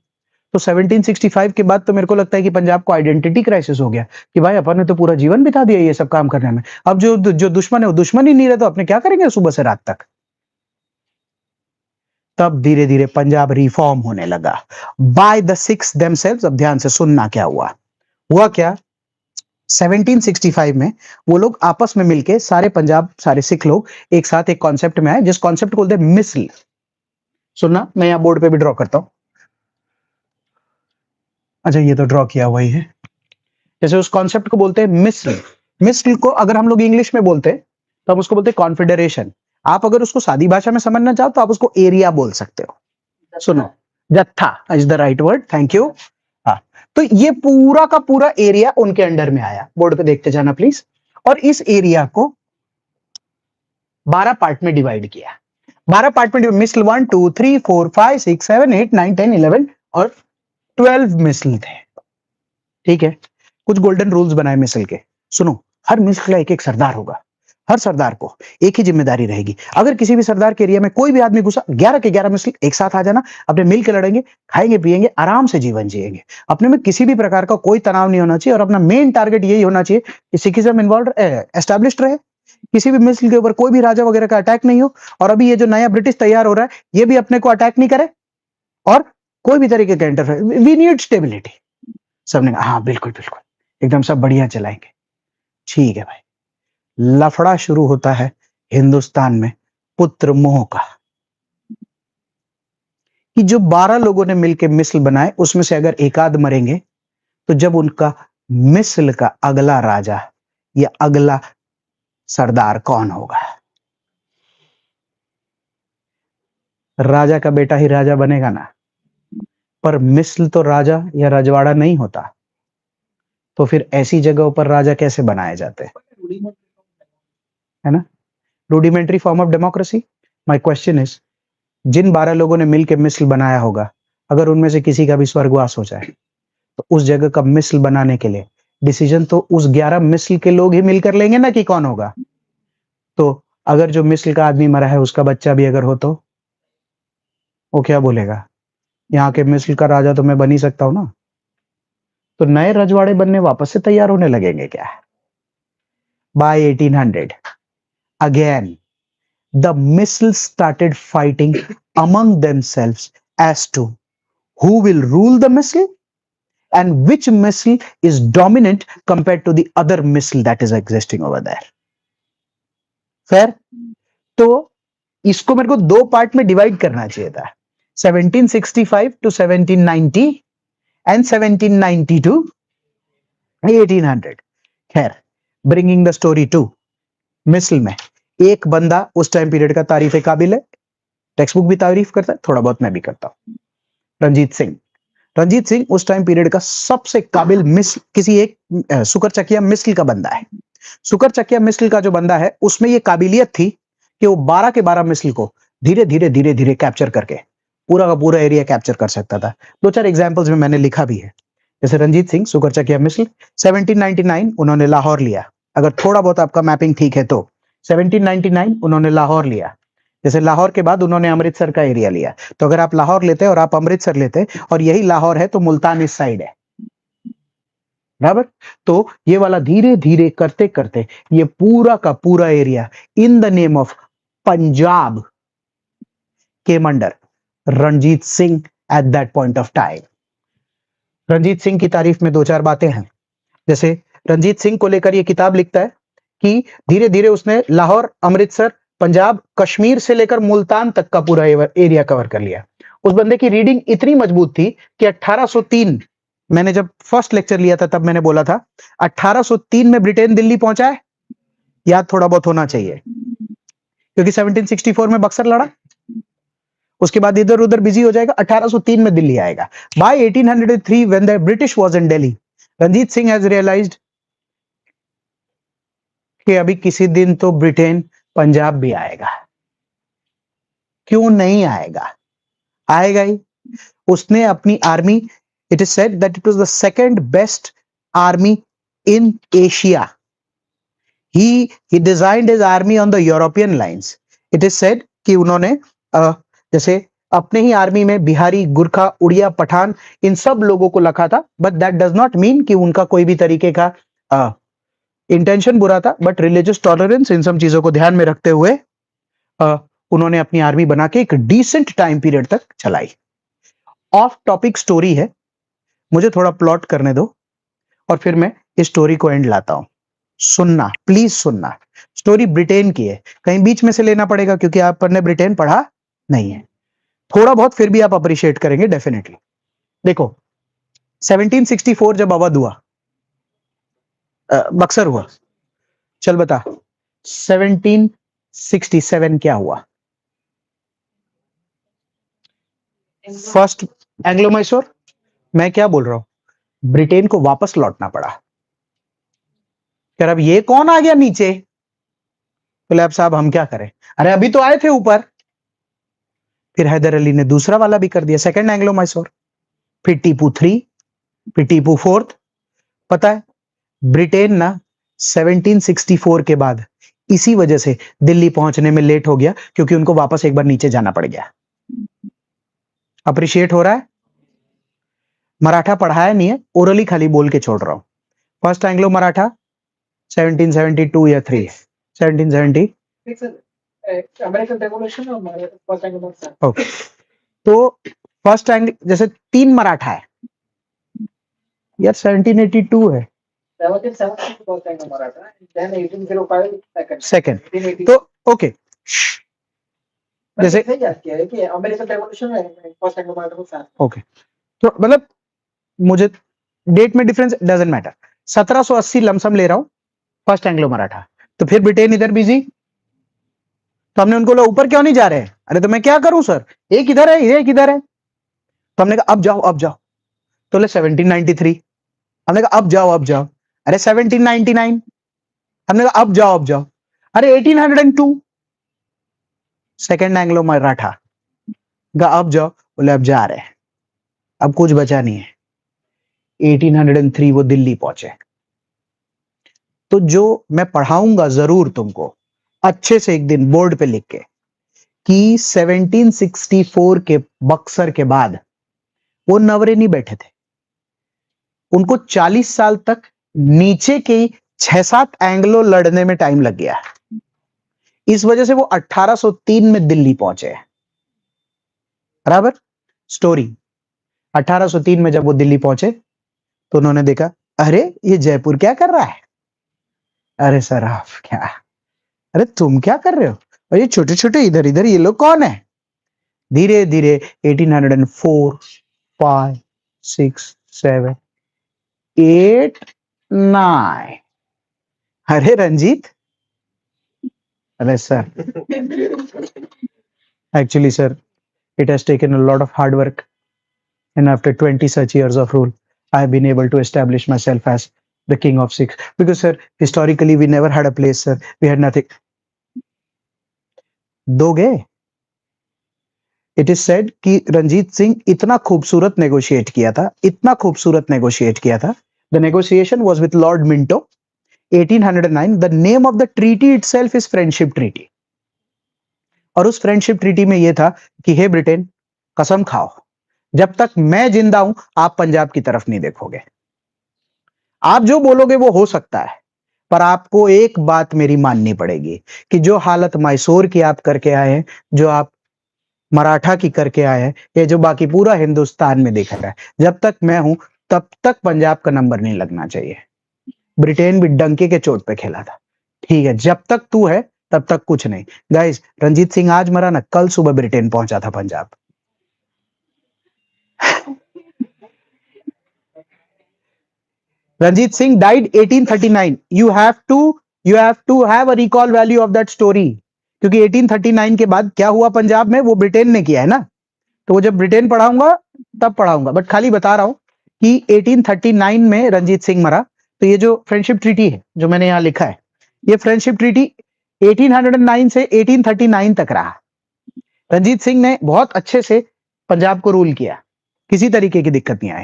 तो 1765 के बाद तो मेरे को लगता है कि पंजाब को आइडेंटिटी क्राइसिस हो गया कि भाई अपन ने तो पूरा जीवन बिता दिया ये सब काम करने में, अब जो दुश्मन है वो दुश्मन ही नहीं रहे, तो अपने क्या करेंगे सुबह से रात तक। तब धीरे धीरे पंजाब रिफॉर्म होने लगा बाय द सिक्स देमसेल्व्स। अब ध्यान से सुनना क्या हुआ। हुआ क्या, 1765 में वो लोग आपस में मिलके सारे पंजाब, सारे सिख लोग एक साथ एक कॉन्सेप्ट में आए, जिस कॉन्सेप्ट को बोलते हैं मिसल। सुनना, मैं यहां बोर्ड पे भी ड्रॉ करता हूं। अच्छा, ये तो ड्रॉ किया हुआ ही है। जैसे उस कॉन्सेप्ट को बोलते हैं मिसल। मिसल को अगर हम लोग इंग्लिश में बोलते हैं तो हम उसको बोलते हैं कॉन्फेडरेशन। आप अगर उसको सादी भाषा में समझना चाहो तो आप उसको एरिया बोल सकते हो। सुनो, जत्था is the right word, thank you. हाँ, तो ये पूरा का पूरा एरिया उनके अंडर में आया। बोर्ड पे देखते जाना प्लीज। और इस एरिया को 12 पार्ट में डिवाइड किया। 12 पार्ट में मिसल 1 2 3 4 5 6 7 8 9 10 11 और 12 मिसल थे। ठीक है, कुछ गोल्डन रूल्स बनाए मिसल के। सुनो, हर मिसल का एक एक सरदार होगा, हर सरदार को एक ही जिम्मेदारी रहेगी। अगर किसी भी सरदार के एरिया में कोई भी आदमी घुसा, 11 के 11 मिसल एक साथ आ जाना, अपने मिल के लड़ेंगे, खाएंगे पिएंगे, आराम से जीवन जिएंगे। अपने में किसी भी प्रकार का कोई तनाव नहीं होना चाहिए और अपना मेन टारगेट यही होना चाहिए कि सिखिज्म इन्वॉल्व एस्टैब्लिश्ड रहे, किसी भी मिसल के ऊपर कोई भी राजा वगैरह का अटैक नहीं हो। और अभी ये जो नया ब्रिटिश तैयार हो रहा है ये भी अपने को अटैक नहीं करे और कोई भी तरीके का इंटरफेयर। We need stability. सबने कहा हाँ बिल्कुल बिल्कुल, एकदम सब बढ़िया चलाएंगे। ठीक है भाई, लफड़ा शुरू होता है हिंदुस्तान में पुत्र मोह का, कि जो 12 लोगों ने मिलकर मिसल बनाए उसमें से अगर एकाध मरेंगे तो जब उनका मिसल का अगला राजा या अगला सरदार कौन होगा? राजा का बेटा ही राजा बनेगा ना, पर मिसल तो राजा या रजवाड़ा नहीं होता, तो फिर ऐसी जगहों पर राजा कैसे बनाए जाते हैं? है ना, rudimentary form of democracy. My question is, जिन 12 लोगों ने मिलकर मिसल बनाया होगा, अगर उनमें से किसी का भी स्वर्गवास हो जाए तो उस जगह का मिसल बनाने के लिए डिसीजन तो उस 11 मिसल के लोग ही मिलकर लेंगे ना कि कौन होगा। तो अगर जो मिसल का आदमी मरा है उसका बच्चा भी अगर हो तो वो क्या बोलेगा, यहाँ के मिसल का राजा तो मैं बन ही सकता हूं ना। तो नए रजवाड़े बनने वापस से तैयार होने लगेंगे क्या? By 1800 again the missiles started fighting among themselves as to who will rule the missile and which missile is dominant compared to the other missile that is existing over there. Fair? तो इसको मेरे को दो part में divide करना चाहिए था, 1765 to 1790 and 1790 to 1800. खैर, ब्रिंगिंग द स्टोरी टू मिसल में एक बंदा उस टाइम पीरियड का तारीफ काबिल है, टेक्स्ट बुक भी तारीफ करता है, थोड़ा बहुत मैं भी करता हूं। रंजीत सिंह। रंजीत सिंह उस टाइम पीरियड का सबसे काबिल मिसल, किसी एक सुकर चकिया मिसल का बंदा है। सुकर चकिया मिसल का जो बंदा है उसमें यह काबिलियत थी कि वो 12 के 12 मिसल को धीरे धीरे धीरे धीरे कैप्चर करके पूरा का पूरा एरिया कैप्चर कर सकता था। दो चार एग्जांपल्स में मैंने लिखा भी है, जैसे रंजीत सिंह सुकर चकिया मिसल 1799 उन्होंने लाहौर लिया। अगर थोड़ा बहुत आपका मैपिंग ठीक है तो 1799 उन्होंने लाहौर लिया। जैसे लाहौर के बाद उन्होंने अमृतसर का एरिया लिया। तो अगर आप लाहौर लेते और आप अमृतसर लेते और यही लाहौर है तो मुल्तान इस साइड है, बराबर। तो ये वाला धीरे धीरे करते करते ये पूरा का पूरा area in the name of Punjab came under Ranjit Singh at that point of time. Ranjit Singh की तारीफ में दो चार बातें हैं। जैसे रंजीत सिंह को लेकर ये किताब लिखता है कि धीरे धीरे उसने लाहौर, अमृतसर, पंजाब, कश्मीर से लेकर मुल्तान तक का पूरा एरिया कवर कर लिया। उस बंदे की रीडिंग इतनी मजबूत थी कि 1803, मैंने जब फर्स्ट लेक्चर लिया था तब मैंने बोला था 1803 में ब्रिटेन दिल्ली पहुंचा है, याद थोड़ा बहुत होना चाहिए, क्योंकि 1764 में बक्सर लड़ा, उसके बाद इधर उधर बिजी हो जाएगा, 1803 में दिल्ली आएगा। By 1803 when the British was in Delhi, Ranjit Singh has realized कि अभी किसी दिन तो ब्रिटेन पंजाब भी आएगा। क्यों नहीं आएगा? आएगा ही। उसने अपनी army, it is said that it was the second best army in Asia. he designed his army on the European lines. It is said कि उन्होंने जैसे अपने ही आर्मी में बिहारी, गुरखा, उड़िया, पठान इन सब लोगों को रखा था, but that does not mean कि उनका कोई भी तरीके का इंटेंशन बुरा था, बट रिलीजियस टॉलरेंस इन सब चीजों को ध्यान में रखते हुए उन्होंने अपनी आर्मी बना के एक डिसेंट टाइम पीरियड तक चलाई। ऑफ टॉपिक स्टोरी है, मुझे थोड़ा प्लॉट करने दो और फिर मैं इस स्टोरी को एंड लाता हूं। सुनना, प्लीज सुनना। स्टोरी ब्रिटेन की है, कहीं बीच में से लेना पड़ेगा क्योंकि आपने ब्रिटेन पढ़ा नहीं है। थोड़ा बहुत फिर भी आप अप्रिशिएट करेंगे डेफिनेटली। देखो 1764 जब अवध हुआ, बक्सर हुआ, चल बता 1767 क्या हुआ? First Anglo Mysore. मैं क्या बोल रहा हूं, ब्रिटेन को वापस लौटना पड़ा। यार अब ये कौन आ गया नीचे? बोले अब साहब हम क्या करें, अरे अभी तो आए थे ऊपर। फिर हैदर अली ने दूसरा वाला भी कर दिया, सेकंड एंग्लो मैसूर। फिर टीपू 3, फिर टीपू 4। पता है ब्रिटेन ना 1764 के बाद इसी वजह से दिल्ली पहुंचने में लेट हो गया, क्योंकि उनको वापस एक बार नीचे जाना पड़ गया। अप्रिशिएट हो रहा है? मराठा पढ़ाया नहीं है, ओरली खाली बोल के छोड़ रहा हूं। फर्स्ट एंग्लो मराठा 1772 या 3, 1770। अमेरिकन रेवोल्यूशन और फर्स्ट एंग्लो। ओके, तो फर्स्ट एंग्लो जैसे 3 मराठा है यार, 1782 है 1770 first Anglo Maratha, then 1805 second. तो ओके, जैसे सही याद किया है कि अमेरिकन रेवोल्यूशन में फर्स्ट एंग्लो मराठा को साथ। ओके, तो मतलब मुझे डेट में डिफरेंस डजंट मैटर। 1780 लमसम ले रहा हूं, फर्स्ट एंग्लो मराठा। तो फिर ब्रिटेन इधर बिजी, तो हमने उनको बोला ऊपर क्यों नहीं जा रहे? अरे तो मैं क्या करूं सर, एक इधर है, एक इधर है। तो हमने कहा अब जाओ अब जाओ। तो ले 1793। हमने कहा अब जाओ अब जाओ। अरे 1799। हमने कहा अब जाओ अब जाओ। अरे 1802। सेकंड एंग्लो मराठा का अब जाओ, बोले अब जा रहे हैं, अब कुछ बचा नहीं है। 1803 वो दिल्ली पहुंचे। तो जो मैं पढ़ाऊंगा जरूर तुमको अच्छे से एक दिन बोर्ड पे लिख के कि 1764 के बक्सर के बाद वो नवरे नहीं बैठे थे, उनको 40 साल तक नीचे के 6-7 एंग्लो लड़ने में टाइम लग गया। इस वजह से वो 1803 में दिल्ली पहुंचे। बराबर स्टोरी। 1803 में जब वो दिल्ली पहुंचे तो उन्होंने देखा, अरे ये जयपुर क्या कर रहा है? अरे सर आप क्या, अरे तुम क्या कर रहे हो? और ये छोटे छोटे इधर इधर ये लोग कौन है? धीरे धीरे 1804, 5, 6, 7, 8, 9। अरे रंजीत, अरे sir actually sir it has taken a lot of hard work, and after 20 such years of rule I have been able to establish myself as the king of Sikhs, because sir historically we never had a place sir, we had nothing. दोगे? It is said कि रंजीत सिंह इतना खूबसूरत negotiate किया था, इतना खूबसूरत negotiate किया था। The negotiation was with Lord Minto 1809। The name of the treaty itself is friendship treaty. और उस फ्रेंडशिप ट्रीटी में यह था कि हे ब्रिटेन, कसम खाओ जब तक मैं जिंदा हूं आप पंजाब की तरफ नहीं देखोगे। आप जो बोलोगे वो हो सकता है, पर आपको एक बात मेरी माननी पड़ेगी कि जो हालत मैसूर की आप करके आए हैं, जो आप मराठा की करके आए हैं, ये जो बाकी पूरा हिंदुस्तान में देखा है, जब तक मैं हूं तब तक पंजाब का नंबर नहीं लगना चाहिए। ब्रिटेन भी डंके के चोट पे खेला था, ठीक है, जब तक तू है तब तक कुछ नहीं। गाइस रंजीत सिंह आज मरा ना, कल सुबह ब्रिटेन पहुंचा था Punjab. Ranjit Singh died 1839. You have to have a recall value of that story. क्योंकि 1839 के बाद क्या हुआ पंजाब में, वो ब्रिटेन ने किया है ना। तो वो जब ब्रिटेन पढ़ाऊंगा तब पढ़ाऊंगा, बट खाली बता रहा हूं कि 1839 में रंजीत सिंह मरा। तो ये जो फ्रेंडशिप ट्रीटी है जो मैंने यहां लिखा है, ये फ्रेंडशिप ट्रीटी 1809 से 1839 तक रहा। रंजीत सिंह ने बहुत अच्छे से पंजाब को रूल किया, किसी तरीके की दिक्कत नहीं आई।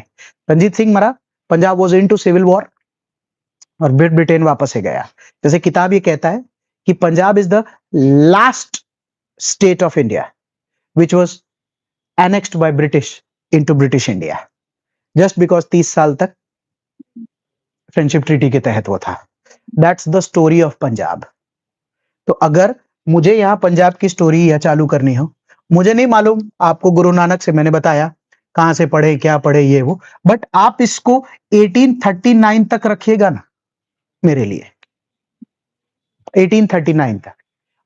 रंजीत सिंह मरा, Punjab was into civil war और ब्रिटेन वापस से गया। जैसे किताब ये कहता है कि Punjab is the last state of India which was annexed by British into British India, just because 30 साल तक फ्रेंडशिप ट्रीटी के तहत वो था। That's the story of Punjab. तो अगर मुझे यहाँ पंजाब की स्टोरी या चालू करनी हो, मुझे नहीं मालूम, आपको गुरु नानक से मैंने बताया कहां से पढ़े, क्या पढ़े, ये वो, बट आप इसको 1839 तक रखिएगा ना मेरे लिए, 1839 तक,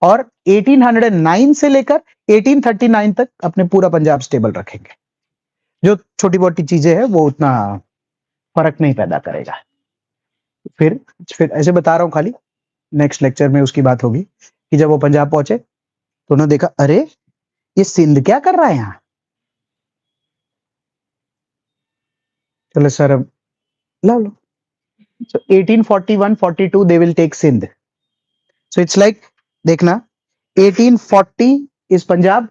और 1809 से लेकर 1839 तक अपने पूरा पंजाब स्टेबल रखेंगे। जो छोटी मोटी चीजें हैं वो उतना फर्क नहीं पैदा करेगा। फिर ऐसे बता रहा हूं खाली, नेक्स्ट लेक्चर में उसकी बात होगी कि जब वो पंजाब पहुंचे तो उन्होंने देखा, अरे ये सिंध क्या कर रहा है यहां। चलो सर अब ला लो। So 1841-42 they will take Sindh. So it's like, देखना, 1840 is पंजाब,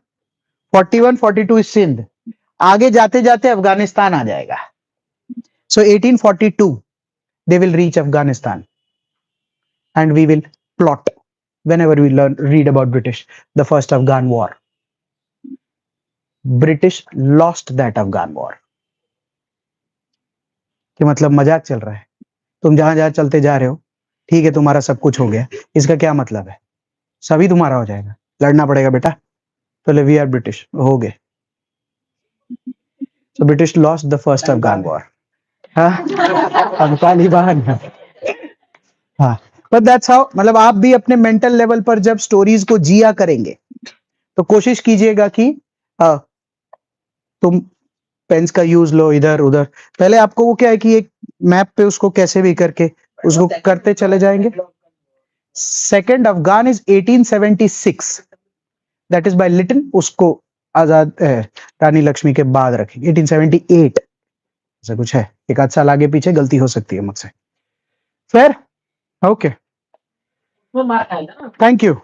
41-42 is सिंध, आगे जाते जाते अफगानिस्तान आ जाएगा। So 1842 they will reach Afghanistan and we will plot whenever we read about British, the first Afghan war. British lost that Afghan war. कि मतलब मजाक चल रहा है, तुम जहां जहां चलते जा रहे हो, ठीक है तुम्हारा सब कुछ हो गया, इसका क्या मतलब है, सभी तुम्हारा हो जाएगा, लड़ना पड़ेगा बेटा। तो वी आर ब्रिटिश हो गए। So British lost the first Afghan war. Taliban. हाँ, बट दैट्स हाउ, मतलब आप भी अपने मेंटल लेवल पर जब स्टोरीज को जिया करेंगे तो कोशिश कीजिएगा कि तुम पेन्स का यूज लो इधर उधर। पहले आपको वो क्या है कि एक मैप पे उसको कैसे भी करके उसको करते चले जाएंगे। Second Afghan is 1876, that is by Lytton, उसको आजाद रानी लक्ष्मी के बाद रखेंगे। 1878 ऐसा कुछ है, एक आध साल आगे पीछे गलती हो सकती है मुझसे। फिर ओके, वो मार खाएगा ना। Thank you.